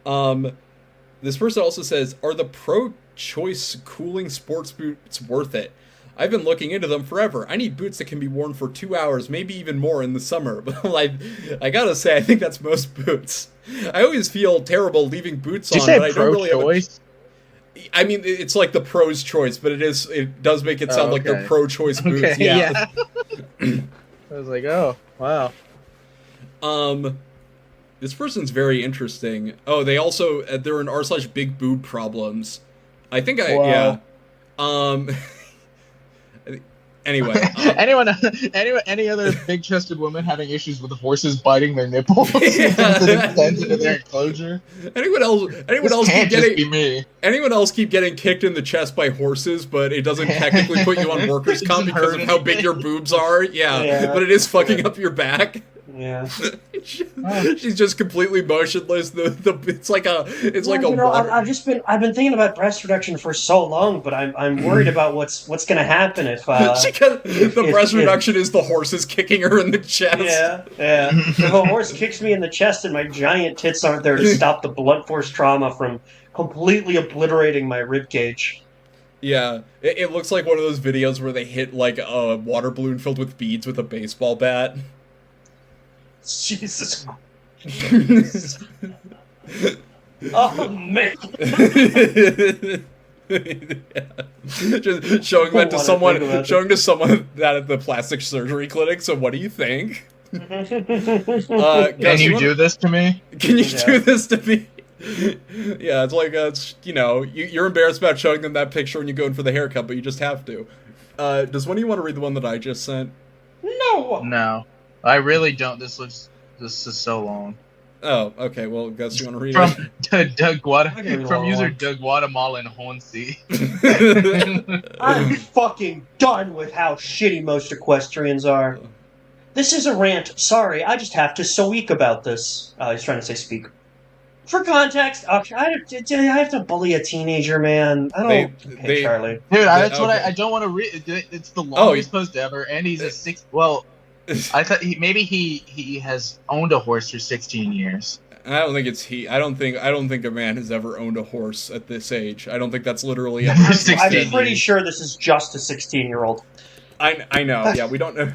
Speaker 3: This person also says, "Are the pro-choice cooling sports boots worth it? I've been looking into them forever. I need boots that can be worn for 2 hours, maybe even more in the summer." But I gotta say, I think that's most boots. I always feel terrible leaving boots on, but I don't really have I mean, it's like the pro's choice, but it does make it sound like they're pro-choice boots.
Speaker 1: Okay, yeah. I was like, oh, wow.
Speaker 3: This person's very interesting. Oh, they also they're in r/big boob problems. I think
Speaker 1: wow.
Speaker 3: Anyway,
Speaker 1: any other big-chested woman having issues with horses biting their nipples to the extent of their enclosure?
Speaker 3: Anyone else keep getting kicked in the chest by horses, but it doesn't technically put you on workers' comp because of how big your boobs are? Yeah, but it is fucking up your back.
Speaker 2: Yeah,
Speaker 3: she's just completely motionless. It's like a water.
Speaker 2: I've been thinking about breast reduction for so long, but I'm worried about what's going to happen if
Speaker 3: breast reduction is the horses kicking her in the chest.
Speaker 2: Yeah. If a horse kicks me in the chest and my giant tits aren't there to stop the blunt force trauma from completely obliterating my rib cage.
Speaker 3: Yeah, it looks like one of those videos where they hit like a water balloon filled with beads with a baseball bat.
Speaker 2: Jesus. Oh man.
Speaker 3: Just showing that to someone that at the plastic surgery clinic. So what do you think?
Speaker 1: Can you do this to me?
Speaker 3: Can you do this to me? Yeah, it's like you're embarrassed about showing them that picture when you go in for the haircut, but you just have to. Does one of you want to read the one that I just sent?
Speaker 1: No, I really don't. This is so long.
Speaker 3: Oh, okay. Well, Gus, you want to read it?
Speaker 1: From user Doug Guatemalan Honsi.
Speaker 2: I'm fucking done with how shitty most equestrians are. This is a rant. Sorry, I just have to speak about this. He's trying to say speak. For context, I have to bully a teenager, man. I don't. Charlie.
Speaker 1: Dude, that's what I don't want to read. It's the longest post ever, and he's a 6. Well, I thought he has owned a horse for 16 years.
Speaker 3: I don't think it's he. I don't think a man has ever owned a horse at this age. I don't think that's literally ever.
Speaker 2: I'm pretty sure this is just a 16-year-old.
Speaker 3: I know. Yeah, we don't know.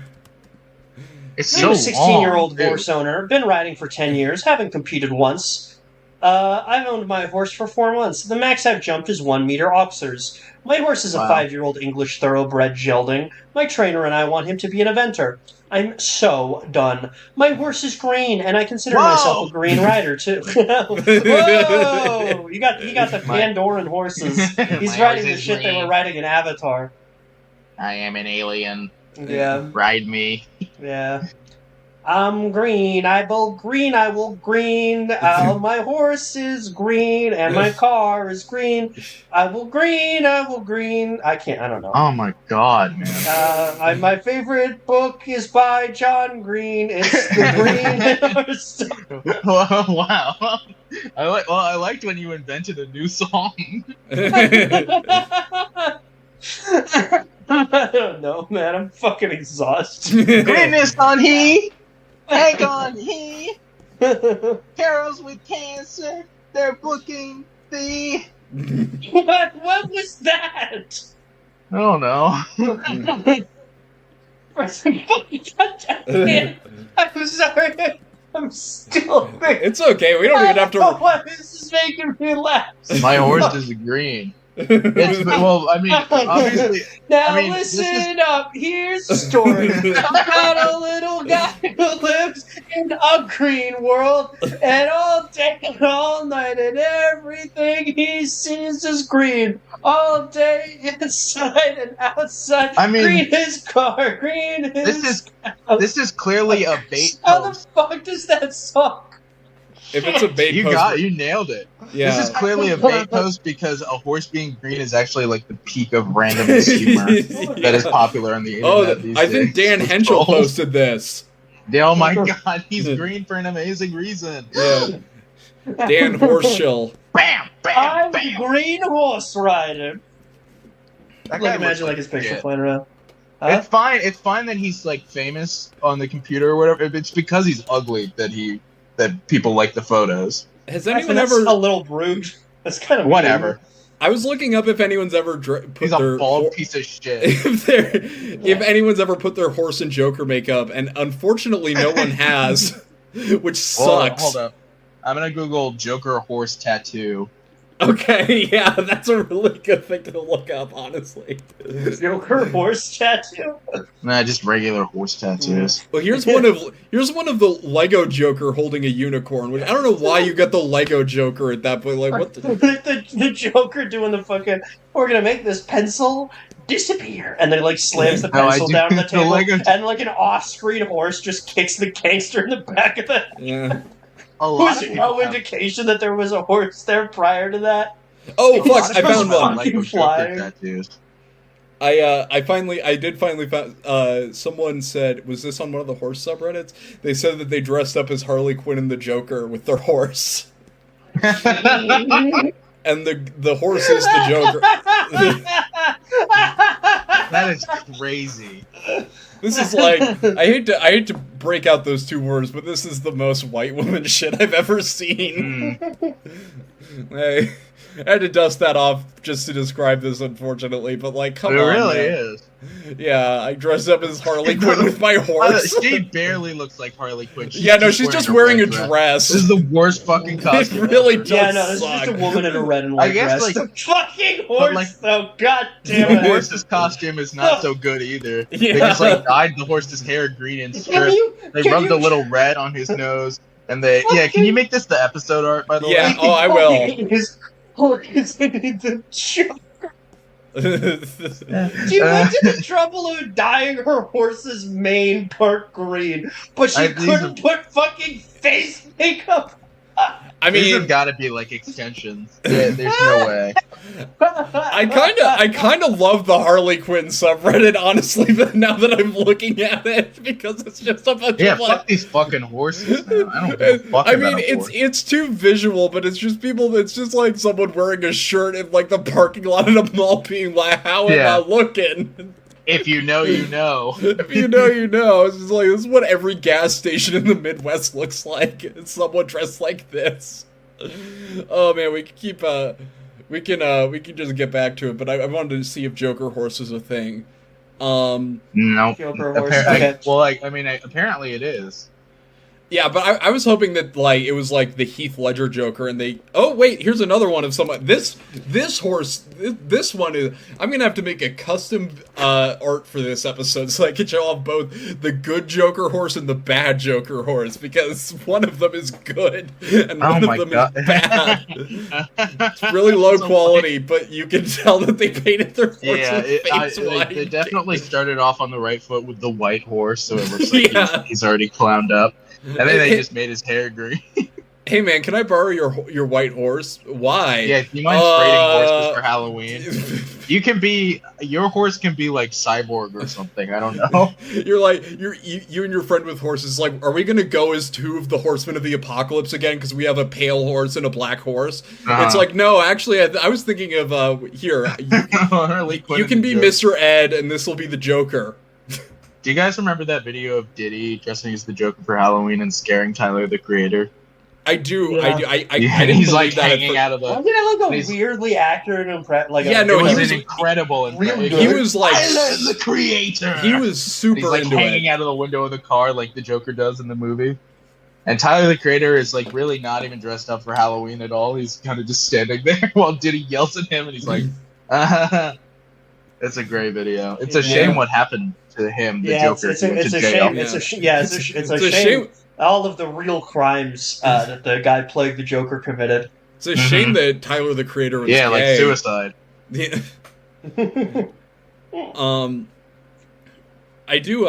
Speaker 1: It's so long.
Speaker 2: I'm a 16-year-old horse owner. Been riding for 10 years. Haven't competed once. I've owned my horse for 4 months. The max I've jumped is 1 meter oxers. My horse is a 5-year-old English thoroughbred gelding. My trainer and I want him to be an eventer. I'm so done. My horse is green, and I consider myself a green rider too. Whoa! You got the Pandoran horses. He's riding the shit they were riding in Avatar.
Speaker 1: I am an alien.
Speaker 2: Yeah.
Speaker 1: Ride me.
Speaker 2: Yeah. I'm green, I will green. My horse is green, and my car is green. I will green. I don't know.
Speaker 1: Oh my god, man.
Speaker 2: My favorite book is by John Green. It's The Green Horse.
Speaker 1: Wow. I liked when you invented a new song.
Speaker 2: I don't know, man. I'm fucking exhausted.
Speaker 1: Greenness on he. Hang on, Carol's with cancer. They're booking the.
Speaker 2: What was that?
Speaker 1: I don't know.
Speaker 2: I'm sorry. I'm still thinking.
Speaker 3: It's okay. We don't even have to.
Speaker 2: Why this is making me laugh?
Speaker 1: My horse is green. Well, I mean, obviously.
Speaker 2: Now
Speaker 1: I mean,
Speaker 2: listen up. Here's a story about a little guy who lives in a green world, and all day and all night, and everything he sees is green. All day inside and outside.
Speaker 1: I mean,
Speaker 2: green his car. Green his.
Speaker 1: This is clearly a bait
Speaker 2: How the
Speaker 1: post.
Speaker 2: fuck does that suck?
Speaker 3: If it's a bait post,
Speaker 1: you nailed it.
Speaker 3: yeah.
Speaker 1: This is clearly a bait post because a horse being green is actually like the peak of randomness humor that is popular on the internet these
Speaker 3: I think
Speaker 1: days.
Speaker 3: Dan Henschel posted this.
Speaker 1: Oh my god, he's green for an amazing reason.
Speaker 3: Yeah. Dan Horschel.
Speaker 1: Bam,
Speaker 2: I'm
Speaker 1: bam, bam.
Speaker 2: green horse rider.
Speaker 1: That
Speaker 2: Like
Speaker 1: guy
Speaker 2: imagine
Speaker 1: looks
Speaker 2: like his picture
Speaker 1: shit.
Speaker 2: flying around. Huh?
Speaker 1: It's fine. It's fine that he's like famous on the computer or whatever. It's because he's ugly that people like the photos.
Speaker 3: Has
Speaker 2: That's
Speaker 3: anyone ever?
Speaker 2: a little rude. That's kind of
Speaker 1: Whatever.
Speaker 3: I was looking up if anyone's ever put
Speaker 1: He's
Speaker 3: their
Speaker 1: a bald piece of shit.
Speaker 3: if anyone's ever put their horse in Joker makeup, and unfortunately no one has, which sucks.
Speaker 1: Hold up. I'm gonna Google Joker horse tattoo.
Speaker 3: Okay, yeah, that's a really good thing to look up, honestly.
Speaker 2: Joker horse tattoo.
Speaker 1: Nah, just regular horse tattoos.
Speaker 3: Well, here's one of the Lego Joker holding a unicorn, which I don't know why you got the Lego Joker at that point. Like, what?
Speaker 2: The Joker doing the fucking. We're gonna make this pencil disappear, and then like slams the pencil down on the table, and like an off-screen horse just kicks the gangster in the back of the.
Speaker 3: Yeah.
Speaker 2: Was there no indication that there was a horse there prior to that?
Speaker 3: Oh fuck! I found one.
Speaker 1: Lego Joker tattoos.
Speaker 3: I did finally found. Someone said, was this on one of the horse subreddits? They said that they dressed up as Harley Quinn and the Joker with their horse, and the horse is the Joker.
Speaker 1: That is crazy.
Speaker 3: This is like I hate to break out those two words, but this is the most white woman shit I've ever seen. I had to dust that off just to describe this, unfortunately. But like, come on,
Speaker 1: it really
Speaker 3: man.
Speaker 1: is.
Speaker 3: Yeah, I dressed up as Harley Quinn with my horse.
Speaker 1: She barely looks like Harley Quinn.
Speaker 3: She's just wearing a dress.
Speaker 1: This is the worst fucking costume.
Speaker 3: It really
Speaker 1: ever.
Speaker 3: does.
Speaker 2: Yeah, no, this
Speaker 3: suck.
Speaker 2: is just a woman in a red and white dress.
Speaker 1: Like,
Speaker 2: the fucking horse, though. God damn
Speaker 1: the
Speaker 2: it.
Speaker 1: horse's costume is not so good either.
Speaker 3: Yeah.
Speaker 1: They just like dyed the horse's hair green and strip. They rubbed a little red on his nose, and they can you make this the episode art by the way?
Speaker 3: Yeah, oh, I will.
Speaker 2: His horse in the Joker. She went to the trouble of dyeing her horse's main part green, but she couldn't put fucking face makeup.
Speaker 3: I mean,
Speaker 1: these have got to be like extensions. Yeah, there's no way.
Speaker 3: I kind of love the Harley Quinn subreddit, honestly. But now that I'm looking at it, because it's just a bunch of
Speaker 1: fuck these fucking horses. Now. I don't give a fuck.
Speaker 3: I mean, it's too visual, but it's just people. It's just like someone wearing a shirt in like the parking lot at a mall, being like, "How am I looking?"
Speaker 1: If you know, you know.
Speaker 3: If you know, you know. It's just like, this is what every gas station in the Midwest looks like. It's someone dressed like this. Oh man, we can keep we can just get back to it, but I wanted to see if Joker horse is a thing.
Speaker 1: No.
Speaker 2: Joker horse. Okay.
Speaker 1: Apparently it is.
Speaker 3: Yeah, but I was hoping that like it was like the Heath Ledger Joker, and they. Oh wait, here's another one of someone. This horse. This one is. I'm gonna have to make a custom art for this episode so I can show off both the good Joker horse and the bad Joker horse, because one of them is good and one of them is bad. It's really low quality, but you can tell that they painted their horse white.
Speaker 1: They definitely started off on the right foot with the white horse, so it looks like he's already clowned up. And then they just made his hair green.
Speaker 3: Hey man, can I borrow your white horse? Why?
Speaker 1: Yeah, do you mind trading horses for Halloween? Your horse can be like Cyborg or something. I don't know.
Speaker 3: You're like you and your friend with horses. Like, are we gonna go as two of the Horsemen of the Apocalypse again? Because we have a pale horse and a black horse. It's like, no, actually, I was thinking of here. You can be Mr. Ed, and this will be the Joker.
Speaker 1: Do you guys remember that video of Diddy dressing as the Joker for Halloween and scaring Tyler the Creator?
Speaker 3: I do.
Speaker 2: Yeah.
Speaker 3: I
Speaker 1: Yeah,
Speaker 3: didn't
Speaker 1: he's
Speaker 3: believe
Speaker 1: like
Speaker 3: that
Speaker 1: hanging out of the.
Speaker 2: Wasn't it like a
Speaker 1: he's-
Speaker 2: weirdly accurate impression? Like
Speaker 3: Yeah,
Speaker 2: a,
Speaker 3: no,
Speaker 1: It was
Speaker 3: he was-
Speaker 1: an incredible
Speaker 2: real
Speaker 1: impression.
Speaker 2: good.
Speaker 3: He was like
Speaker 1: Tyler the Creator.
Speaker 3: he was
Speaker 1: And
Speaker 3: super
Speaker 1: he's like
Speaker 3: into
Speaker 1: hanging
Speaker 3: it.
Speaker 1: out of the window of the car like the Joker does in the movie. And Tyler the Creator is like really not even dressed up for Halloween at all. He's kind of just standing there while Diddy yells at him, and he's like, It's a great video. It's a shame what happened to him, the Joker.
Speaker 2: It's a
Speaker 1: jail.
Speaker 2: shame. It's a shame. All of the real crimes that the guy playing the Joker committed.
Speaker 3: It's a shame that Tyler the Creator was
Speaker 1: Yeah, like
Speaker 3: gay.
Speaker 1: suicide.
Speaker 3: Yeah. I do.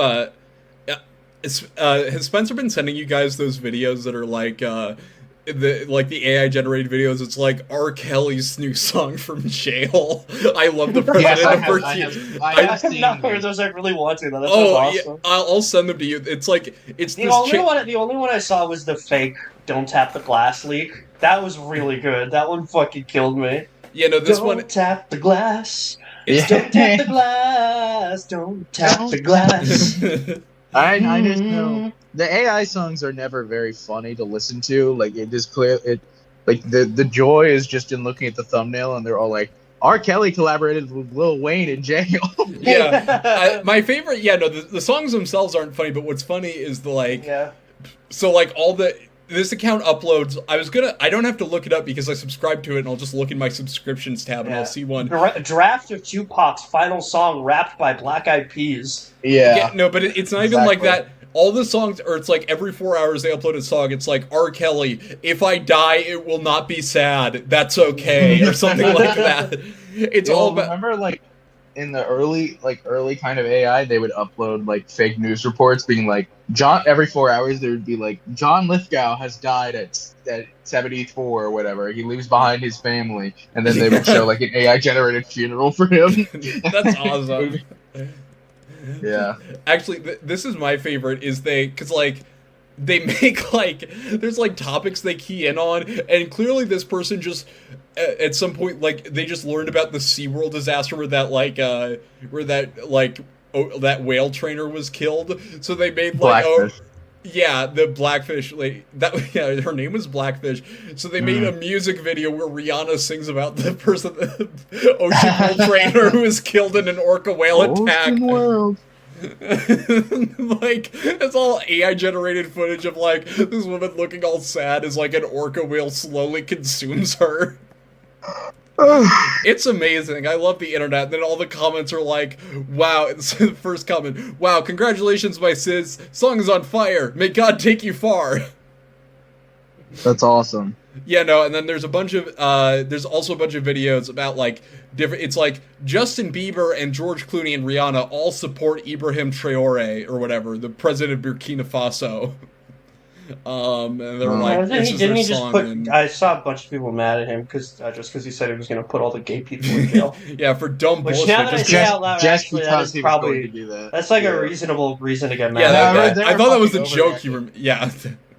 Speaker 3: Has Spencer been sending you guys those videos that are like the AI generated videos? It's like R. Kelly's new song from jail. I love the president
Speaker 1: Yes, I
Speaker 3: of
Speaker 1: have, I have, I
Speaker 2: I
Speaker 1: have
Speaker 2: have
Speaker 1: seen
Speaker 2: not heard
Speaker 1: these.
Speaker 2: those. I really want to. Though. That
Speaker 3: Oh,
Speaker 2: sounds
Speaker 3: yeah,
Speaker 2: awesome.
Speaker 3: I'll send them to you. It's like it's
Speaker 2: The
Speaker 3: this.
Speaker 2: only one I saw was the fake "Don't Tap the Glass" leak. That was really good. That one fucking killed me.
Speaker 3: Yeah, no, this
Speaker 2: Don't
Speaker 3: one.
Speaker 2: tap the glass.
Speaker 3: It's
Speaker 2: Don't tap the glass. Don't tap the glass.
Speaker 1: I just know the AI songs are never very funny to listen to. Like it is clear, like the joy is just in looking at the thumbnail, and they're all like, R. Kelly collaborated with Lil Wayne in jail.
Speaker 3: Yeah, my favorite. Yeah, no, the songs themselves aren't funny, but what's funny is the like.
Speaker 2: Yeah.
Speaker 3: So like all this account uploads. I don't have to look it up because I subscribe to it, and I'll just look in my subscriptions tab and
Speaker 2: Yeah.
Speaker 3: I'll see one.
Speaker 2: Draft of Tupac's final song, rapped by Black Eyed Peas.
Speaker 3: Yeah, no, but it's not even like
Speaker 1: Exactly.
Speaker 3: that. All the songs, or it's like every 4 hours they upload a song. It's like R. Kelly, if I die, it will not be sad. That's okay, or something like that. It's all about.
Speaker 1: Remember, like in the early kind of AI, they would upload like fake news reports, being like John. Every 4 hours, there would be like John Lithgow has died at 74 or whatever. He leaves behind his family, and then they would show like an AI generated funeral for him.
Speaker 3: That's awesome.
Speaker 1: Yeah.
Speaker 3: Actually, this is my favorite. Is because like they make like there's like topics they key in on, and clearly this person just at some point like they just learned about the SeaWorld disaster where that that whale trainer was killed. So they made like
Speaker 1: Blackfish.
Speaker 3: yeah, the Blackfish, like that. Yeah, her name was Blackfish. So they made a music video where Rihanna sings about the person, the ocean world trainer who was killed in an orca whale attack.
Speaker 1: Ocean World.
Speaker 3: Like it's all AI generated footage of like this woman looking all sad as like an orca whale slowly consumes her. It's amazing. I love the internet. And then all the comments are like, wow. It's the first comment. Wow, congratulations, my sis. Song is on fire. May God take you far.
Speaker 1: That's awesome.
Speaker 3: Yeah, no, and then there's also a bunch of videos about like different. It's like Justin Bieber and George Clooney and Rihanna all support Ibrahim Traore or whatever, the president of Burkina Faso. And they're like, this is their song. And...
Speaker 2: I saw a bunch of people mad at him because he said he was going to put all the gay people in jail.
Speaker 3: Yeah, for dumb
Speaker 2: Which
Speaker 3: bullshit.
Speaker 2: now that I say out loud,
Speaker 1: just
Speaker 2: actually, that
Speaker 1: because
Speaker 2: is
Speaker 1: he was
Speaker 2: probably
Speaker 1: going to do that.
Speaker 2: that's like a reasonable reason to get mad.
Speaker 3: Yeah,
Speaker 2: at.
Speaker 3: I thought that was a
Speaker 1: fucking
Speaker 3: joke.
Speaker 1: overreacting.
Speaker 3: Yeah.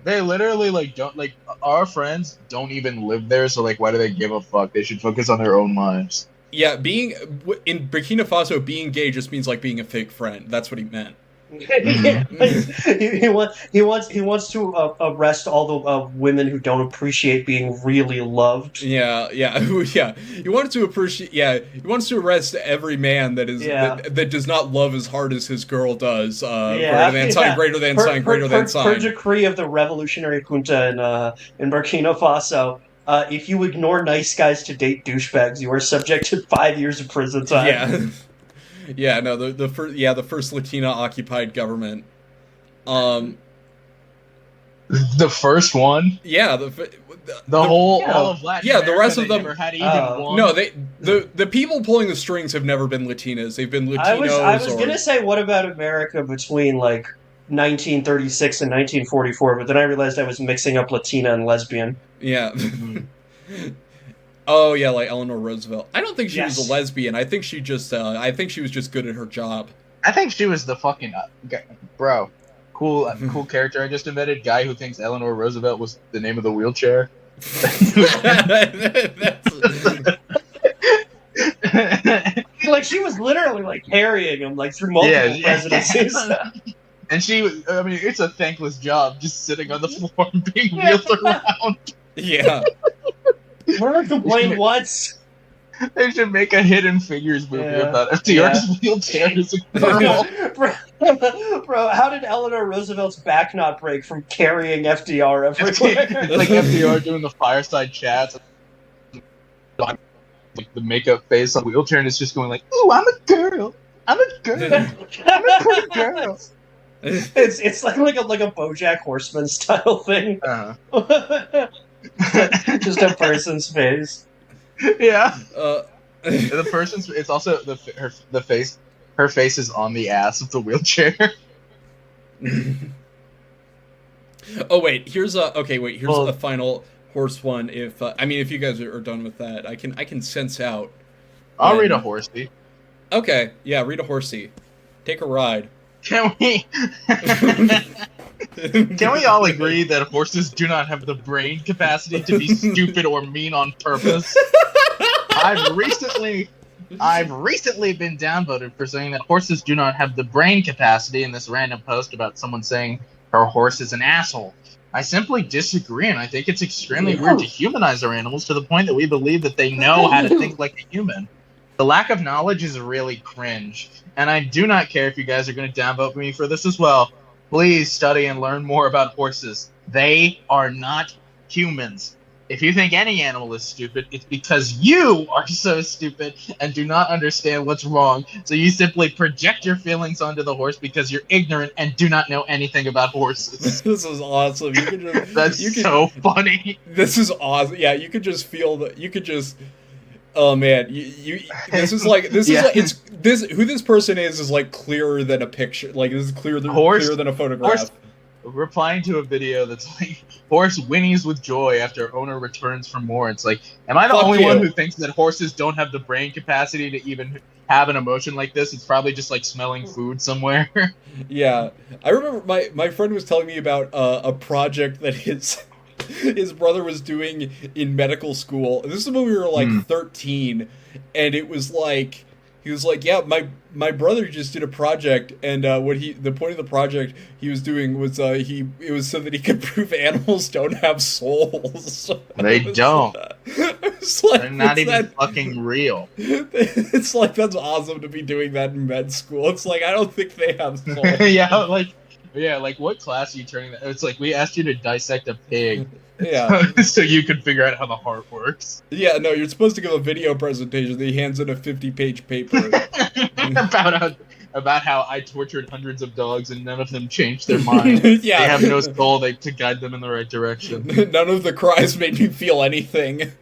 Speaker 1: They literally like don't like our friends don't even live there, so like why do they give a fuck? They should focus on their own lives.
Speaker 3: Yeah, being in Burkina Faso, being gay just means like being a fake friend. That's what he meant.
Speaker 2: he wants to arrest all the women who don't appreciate being really loved.
Speaker 3: Yeah. He wants to appreciate. Yeah, he wants to arrest every man that is that does not love as hard as his girl does. Greater than sign, greater than sign, greater than sign.
Speaker 2: Per decree of the revolutionary junta in Burkina Faso. If you ignore nice guys to date douchebags, you are subject to 5 years of prison time.
Speaker 3: Yeah. Yeah, no, the first Latina occupied government.
Speaker 1: The first one.
Speaker 3: Yeah,
Speaker 1: all of Latin
Speaker 3: the rest of
Speaker 1: they
Speaker 3: them
Speaker 1: never had even one.
Speaker 3: No, the people pulling the strings have never been Latinas. They've been Latinos.
Speaker 2: I was gonna say, what about America between like 1936 and 1944? But then I realized I was mixing up Latina and lesbian.
Speaker 3: Yeah. Oh yeah, like Eleanor Roosevelt. I don't think she was a lesbian. I think she was just good at her job.
Speaker 1: I think she was the fucking bro. Cool character I just invented. Guy who thinks Eleanor Roosevelt was the name of the wheelchair.
Speaker 2: like she was literally like carrying him like through multiple presidencies.
Speaker 1: And I mean, it's a thankless job just sitting on the floor and being wheeled around.
Speaker 3: Yeah.
Speaker 2: Never complained once.
Speaker 1: They should make a Hidden Figures movie about FDR's wheelchair as a girl.
Speaker 2: Bro, how did Eleanor Roosevelt's back not break from carrying FDR everywhere?
Speaker 1: It's like FDR doing the fireside chats. Like the makeup face on the wheelchair, and it's just going like, "Ooh, I'm a girl. I'm a girl. I'm a pretty girl."
Speaker 2: It's like a BoJack Horseman style thing. Just a person's face.
Speaker 1: Yeah. The person's. It's also the face. Her face is on the ass of the wheelchair.
Speaker 3: Oh wait, here's a final horse one. If if you guys are done with that, I can sense out.
Speaker 1: I'll read a horsey.
Speaker 3: Okay, yeah, read a horsey. Take a ride.
Speaker 1: Can we? Can we all agree that horses do not have the brain capacity to be stupid or mean on purpose? I've recently been downvoted for saying that horses do not have the brain capacity in this random post about someone saying her horse is an asshole. I simply disagree, and I think it's extremely weird to humanize our animals to the point that we believe that they know how to think like a human. The lack of knowledge is really cringe, and I do not care if you guys are going to downvote me for this as well. Please study and learn more about horses. They are not humans. If you think any animal is stupid, it's because you are so stupid and do not understand what's wrong. So you simply project your feelings onto the horse because you're ignorant and do not know anything about horses.
Speaker 3: This is awesome.
Speaker 1: So funny.
Speaker 3: This is awesome. Yeah, you could just feel that. You could just. Oh man, this is like who this person is like clearer than a picture. Like this is clearer than a photograph.
Speaker 1: Horse, replying to a video that's like, horse whinnies with joy after owner returns for more. It's like, am I the only one who thinks that horses don't have the brain capacity to even have an emotion like this? It's probably just like smelling food somewhere.
Speaker 3: Yeah, I remember my friend was telling me about a project that his brother was doing in medical school. This is when we were like 13, and it was like he was like, yeah, my brother just did a project, and the point of the project he was doing was it was so that he could prove animals don't have souls.
Speaker 1: They don't.
Speaker 3: Like,
Speaker 1: they're not even fucking real.
Speaker 3: It's like, that's awesome to be doing that in med school. It's like, I don't think they have souls.
Speaker 1: Yeah, like what class are you turning that? It's like we asked you to dissect a pig.
Speaker 3: Yeah.
Speaker 1: So you could figure out how the heart works.
Speaker 3: Yeah, no, you're supposed to give a video presentation that he hands in a 50-page paper.
Speaker 1: about how I tortured hundreds of dogs and none of them changed their mind.
Speaker 3: Yeah.
Speaker 1: They have no soul to guide them in the right direction.
Speaker 3: None of the cries made me feel anything.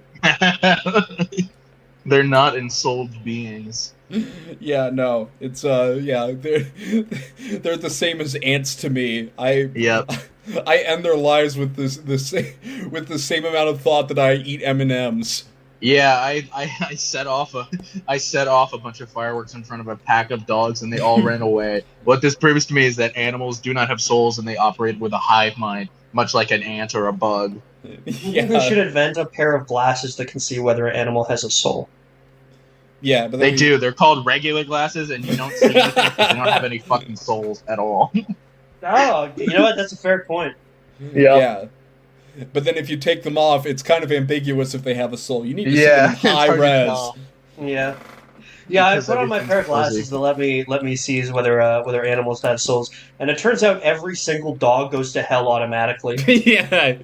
Speaker 1: They're not ensouled beings.
Speaker 3: Yeah, no, it's they're the same as ants to me. I end their lives with the same amount of thought that I eat M&Ms.
Speaker 1: Yeah, I set off a bunch of fireworks in front of a pack of dogs and they all ran away. What this proves to me is that animals do not have souls and they operate with a hive mind, much like an ant or a bug.
Speaker 2: Yeah. We should invent a pair of glasses that can see whether an animal has a soul.
Speaker 3: Yeah, but
Speaker 1: they do. They're called regular glasses, and you don't see anything. They don't have any fucking souls at all.
Speaker 2: Oh, you know what? That's a fair point.
Speaker 3: Yeah. But then if you take them off, it's kind of ambiguous if they have a soul. You need to see them high res.
Speaker 2: Yeah. Yeah, I put on my pair of glasses to let me see whether animals have souls, and it turns out every single dog goes to hell automatically.
Speaker 3: Yeah.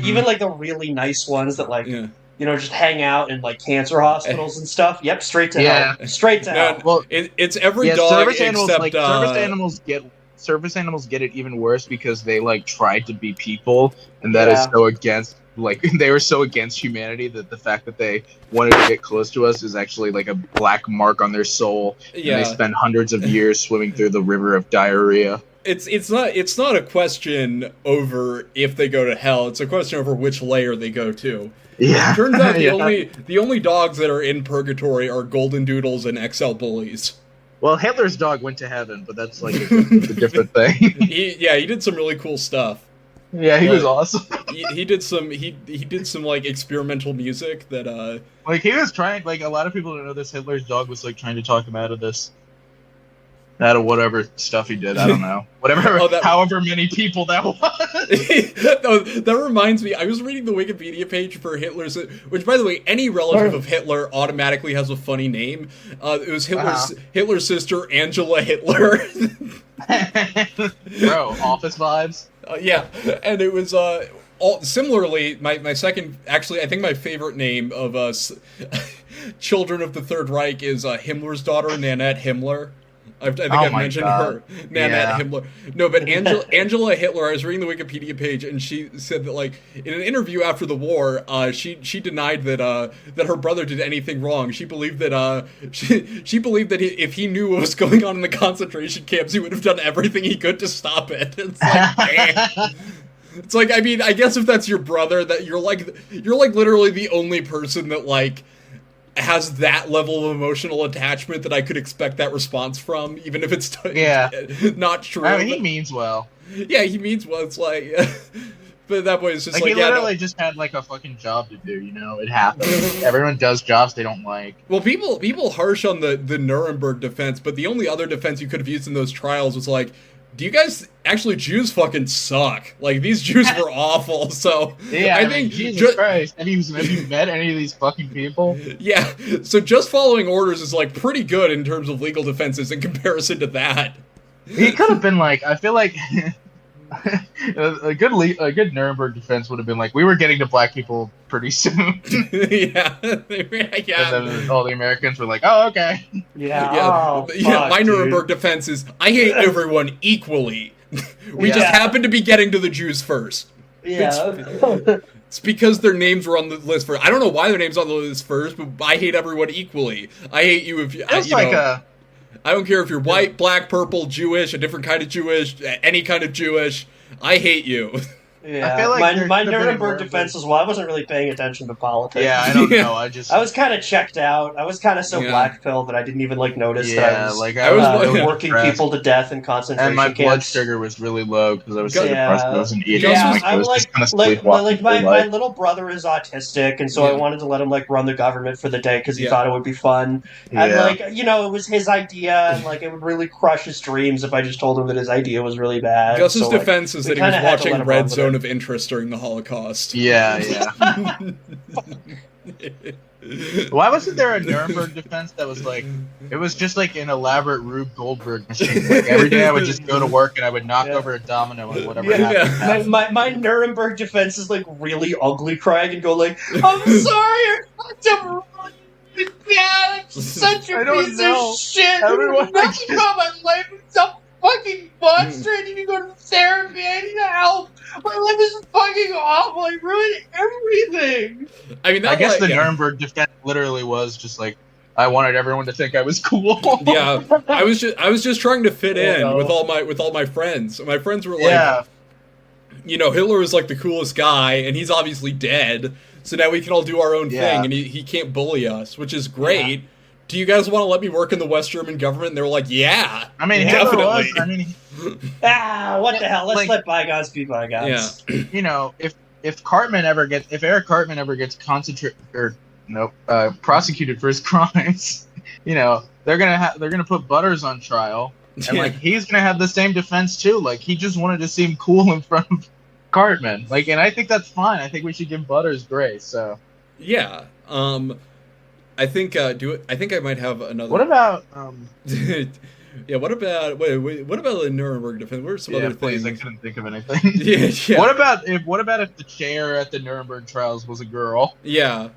Speaker 2: Even like the really nice ones that just hang out in like cancer hospitals and stuff. Yep, straight to hell. Straight to hell.
Speaker 3: Well, it's every dog except
Speaker 1: service animals get it even worse because they like tried to be people, and that is so against they were so against humanity that the fact that they wanted to get close to us is actually like a black mark on their soul. Yeah. And they spend hundreds of years swimming through the river of diarrhea.
Speaker 3: It's not a question over if they go to hell. It's a question over which layer they go to.
Speaker 1: Yeah.
Speaker 3: It turns out the only dogs that are in purgatory are golden doodles and XL bullies.
Speaker 1: Well, Hitler's dog went to heaven, but that's like a different thing.
Speaker 3: He did some really cool stuff.
Speaker 1: Yeah, he was awesome.
Speaker 3: he did some like experimental music that
Speaker 1: Like he was trying. Like a lot of people don't know this. Hitler's dog was like trying to talk him out of this. Out of whatever stuff he did, I don't know. Whatever, however many people that was.
Speaker 3: That reminds me, I was reading the Wikipedia page for Hitler's, which, by the way, any relative of Hitler automatically has a funny name. It was Hitler's sister, Angela Hitler.
Speaker 1: Bro, Office vibes.
Speaker 3: Yeah, and it was similarly my second, actually, I think my favorite name of children of the Third Reich is Himmler's daughter, Nanette Himmler. I think I've mentioned her, Nanette Himmler. No, but Angela Hitler. I was reading the Wikipedia page, and she said that, like, in an interview after the war, she denied that that her brother did anything wrong. She believed that she believed that if he knew what was going on in the concentration camps, he would have done everything he could to stop it. It's like, damn. It's like, I mean, I guess if that's your brother, that you're like literally the only person that like has that level of emotional attachment that I could expect that response from, even if it's not true.
Speaker 1: I mean, he means well.
Speaker 3: Yeah, he means well. It's like, but at that point, it's just like
Speaker 1: he literally just had like a fucking job to do. You know, it happens. Everyone does jobs they don't like.
Speaker 3: Well, people harsh on the Nuremberg defense, but the only other defense you could have used in those trials was like, do you guys actually, Jews fucking suck? Like, these Jews were awful. So
Speaker 1: yeah, I think Jesus Christ. Have you met any of these fucking people?
Speaker 3: Yeah. So just following orders is like pretty good in terms of legal defenses in comparison to that.
Speaker 1: He could have been like, I feel like a good Nuremberg defense would have been like, we were getting to black people pretty soon.
Speaker 3: Yeah.
Speaker 1: And then all the Americans were like, oh, okay.
Speaker 2: Yeah.
Speaker 3: My Nuremberg defense is, I hate everyone equally. We just happen to be getting to the Jews first.
Speaker 2: Yeah.
Speaker 3: It's because their names were on the list first. I don't know why their names on the list first, but I hate everyone equally. I hate you if I don't care if you're white, black, purple, Jewish, a different kind of Jewish, any kind of Jewish. I hate you.
Speaker 2: Yeah, I feel like my Nuremberg defense was, well, I wasn't really paying attention to politics.
Speaker 1: Yeah, I don't know. I was
Speaker 2: kind of checked out. I was kind of so black pilled that I didn't even like notice that I was working people to death in concentration camps.
Speaker 1: And my blood sugar was really low because I was so depressed. I wasn't eating. I was just kind of sleepwalking.
Speaker 2: My little brother is autistic, and so I wanted to let him like run the government for the day because he thought it would be fun. And like, you know, it was his idea, and like it would really crush his dreams if I just told him that his idea was really bad.
Speaker 3: Gus's defense is that he was watching Red Zone of Interest during the Holocaust.
Speaker 1: Yeah. Why wasn't there a Nuremberg defense that was like, it was just like an elaborate Rube Goldberg machine? Like every day I would just go to work and I would knock over a domino and whatever happened.
Speaker 2: My Nuremberg defense is like really ugly crying and go like, I'm sorry, I fucked up really bad. I'm such a piece of shit.
Speaker 1: Everyone
Speaker 2: nothing about my life. It's a fucking monster. I need to go to therapy. I need help. My life is fucking awful. I ruined everything.
Speaker 3: I mean,
Speaker 1: I guess the Nuremberg defense literally was just like, I wanted everyone to think I was cool.
Speaker 3: Yeah, I was just trying to fit in with all my friends. My friends were like, you know, Hitler was like the coolest guy, and he's obviously dead. So now we can all do our own thing, and he can't bully us, which is great. Yeah. Do you guys want to let me work in the West German government? And they were like, yeah.
Speaker 1: I mean,
Speaker 3: definitely.
Speaker 2: What the hell? Let's let bygones be bygones.
Speaker 1: Yeah. You know, if Eric Cartman ever gets prosecuted for his crimes, you know, they're gonna put Butters on trial, and like he's gonna have the same defense too. Like he just wanted to seem cool in front of Cartman. Like, and I think that's fine. I think we should give Butters grace. So.
Speaker 3: Yeah. I think I think I might have another.
Speaker 1: What about
Speaker 3: Yeah, what about the Nuremberg defense? What are some other
Speaker 1: please,
Speaker 3: things?
Speaker 1: I couldn't think of anything.
Speaker 3: Yeah.
Speaker 1: What about if the chair at the Nuremberg trials was a girl?
Speaker 3: Yeah.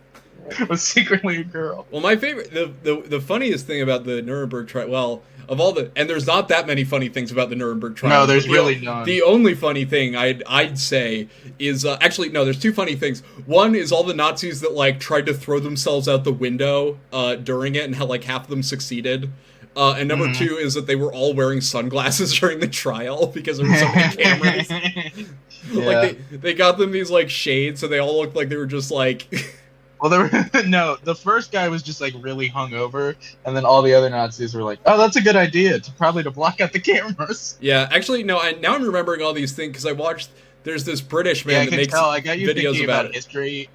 Speaker 1: Was secretly a girl.
Speaker 3: Well, my favorite, the funniest thing about the Nuremberg trial, well, of all the, and there's not that many funny things about the Nuremberg trial.
Speaker 1: No, there's really none.
Speaker 3: The only funny thing I'd say is actually no, there's two funny things. One is all the Nazis that like tried to throw themselves out the window during it, and how like half of them succeeded. And number two is that they were all wearing sunglasses during the trial because there were so many cameras. Like they got them these like shades, so they all looked like they were just like.
Speaker 1: Well, no, the first guy was just like really hungover, and then all the other Nazis were like, "Oh, that's a good idea to block out the cameras."
Speaker 3: Yeah, actually, no. Now I'm remembering all these things because I watched. There's this British man
Speaker 1: Yeah, I
Speaker 3: that
Speaker 1: can
Speaker 3: makes
Speaker 1: tell. I got you
Speaker 3: videos
Speaker 1: thinking
Speaker 3: about
Speaker 1: about
Speaker 3: it.
Speaker 1: history.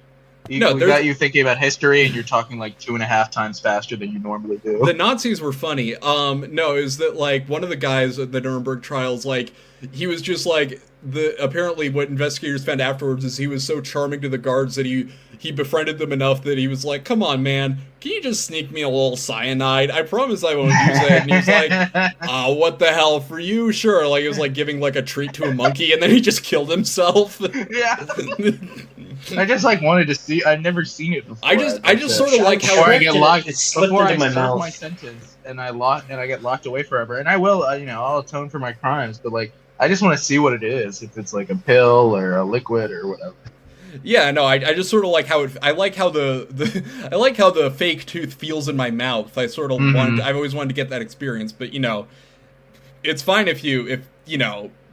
Speaker 3: No,
Speaker 1: We got you thinking about history, and you're talking like 2.5 times faster than you normally do.
Speaker 3: The Nazis were funny. No, is that like one of the guys at the Nuremberg trials, like he was just like apparently what investigators found afterwards is he was so charming to the guards that he befriended them enough that he was like, "Come on, man, can you just sneak me a little cyanide? I promise I won't use it." And he was like, "Oh, what the hell, for you, sure." Like it was like giving like a treat to a monkey, and then he just killed himself.
Speaker 1: Yeah. I just like wanted to see. I've never seen it before.
Speaker 3: I just sort of like how
Speaker 1: before I get locked.
Speaker 2: It slipped
Speaker 1: Before I
Speaker 2: into my
Speaker 1: serve
Speaker 2: mouth.
Speaker 1: my sentence and I get locked away forever. And I will, I'll atone for my crimes. But like, I just want to see what it is. If it's like a pill or a liquid or whatever.
Speaker 3: Yeah, no, I just sort of like how I like how I like how the fake tooth feels in my mouth. I sort of I've always wanted to get that experience, but it's fine if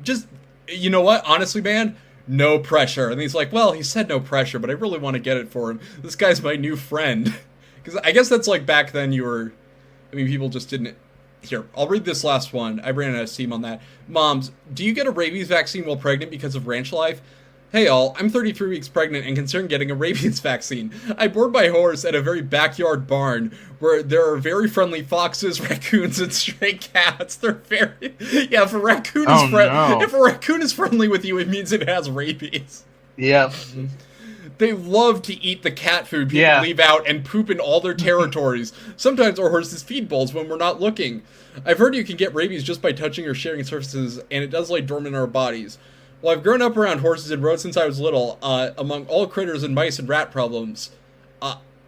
Speaker 3: just you know what? Honestly, man, no pressure. And he's like, well, he said no pressure, but I really want to get it for him. This guy's my new friend. Because I guess that's like back then people just didn't. Here, I'll read this last one. I ran out of steam on that. Moms, do you get a rabies vaccine while pregnant because of ranch life? Hey all, I'm 33 weeks pregnant and considering getting a rabies vaccine. I board my horse at a very backyard barn where there are very friendly foxes, raccoons, and stray cats. They're very... Yeah, if a raccoon if a raccoon is friendly with you, it means it has rabies.
Speaker 1: Yeah.
Speaker 3: They love to eat the cat food people leave out and poop in all their territories. Sometimes our horses feed bowls when we're not looking. I've heard you can get rabies just by touching or sharing surfaces, and it does lay dormant in our bodies. Well, I've grown up around horses and roads since I was little, among all critters and mice and rat problems.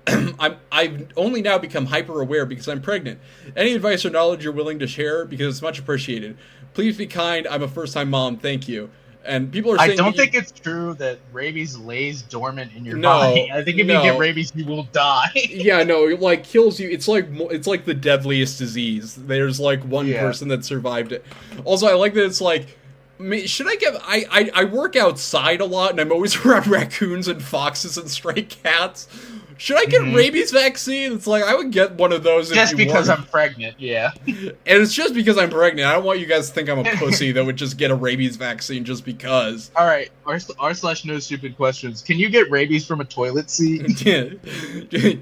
Speaker 3: I've only now become hyper-aware because I'm pregnant. Any advice or knowledge you're willing to share, because it's much appreciated. Please be kind, I'm a first-time mom, thank you. And people are saying...
Speaker 1: I don't think it's true that rabies lays dormant in your body. I think if you get rabies, you will die.
Speaker 3: Yeah, no, it like kills you. It's like the deadliest disease. There's like one person that survived it. Also, I like that it's like... Should I get... I work outside a lot, and I'm always around raccoons and foxes and stray cats. Should I get a rabies vaccine? It's like, I would get one of those
Speaker 1: just because I'm pregnant, yeah.
Speaker 3: And it's just because I'm pregnant. I don't want you guys to think I'm a pussy that would just get a rabies vaccine just because.
Speaker 1: Alright, r/no stupid questions. Can you get rabies from a toilet seat?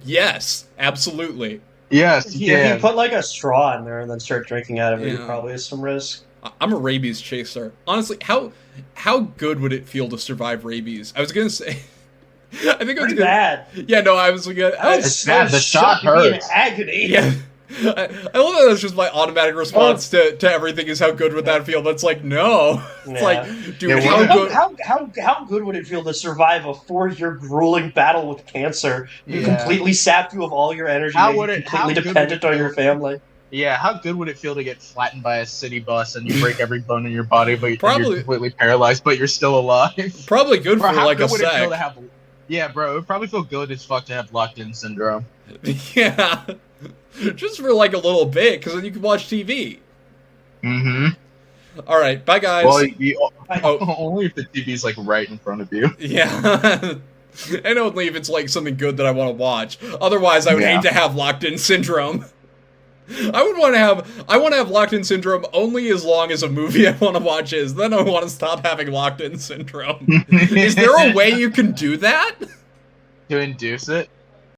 Speaker 3: Yes, absolutely.
Speaker 1: Yes,
Speaker 2: If you put like a straw in there and then start drinking out of it, you probably have some risk.
Speaker 3: I'm a rabies chaser. Honestly, how good would it feel to survive rabies? I was gonna say, I think it was
Speaker 2: bad.
Speaker 3: Yeah, no, I was gonna.
Speaker 1: It's bad. The shot hurts.
Speaker 2: In agony.
Speaker 3: Yeah, I love that. That's just my automatic response to everything. Is how good would that feel? That's like no. It's like, dude,
Speaker 2: how good would it feel to survive a 4-year grueling battle with cancer? You completely sapped you of all your energy. Completely dependent on your family.
Speaker 1: Yeah, how good would it feel to get flattened by a city bus and you break every bone in your body, but you're completely paralyzed, but you're still alive?
Speaker 3: Probably good for like a sec.
Speaker 1: Yeah, bro, it would probably feel good as fuck to have locked-in syndrome.
Speaker 3: Yeah, just for like a little bit, because then you can watch TV. All right, bye guys.
Speaker 1: Well, only if the TV's like right in front of you.
Speaker 3: Yeah. And only if it's like something good that I want to watch. Otherwise, I would hate to have locked-in syndrome. I want to have locked-in syndrome only as long as a movie I want to watch is. Then I want to stop having locked-in syndrome. Is there a way you can do that?
Speaker 1: To induce it?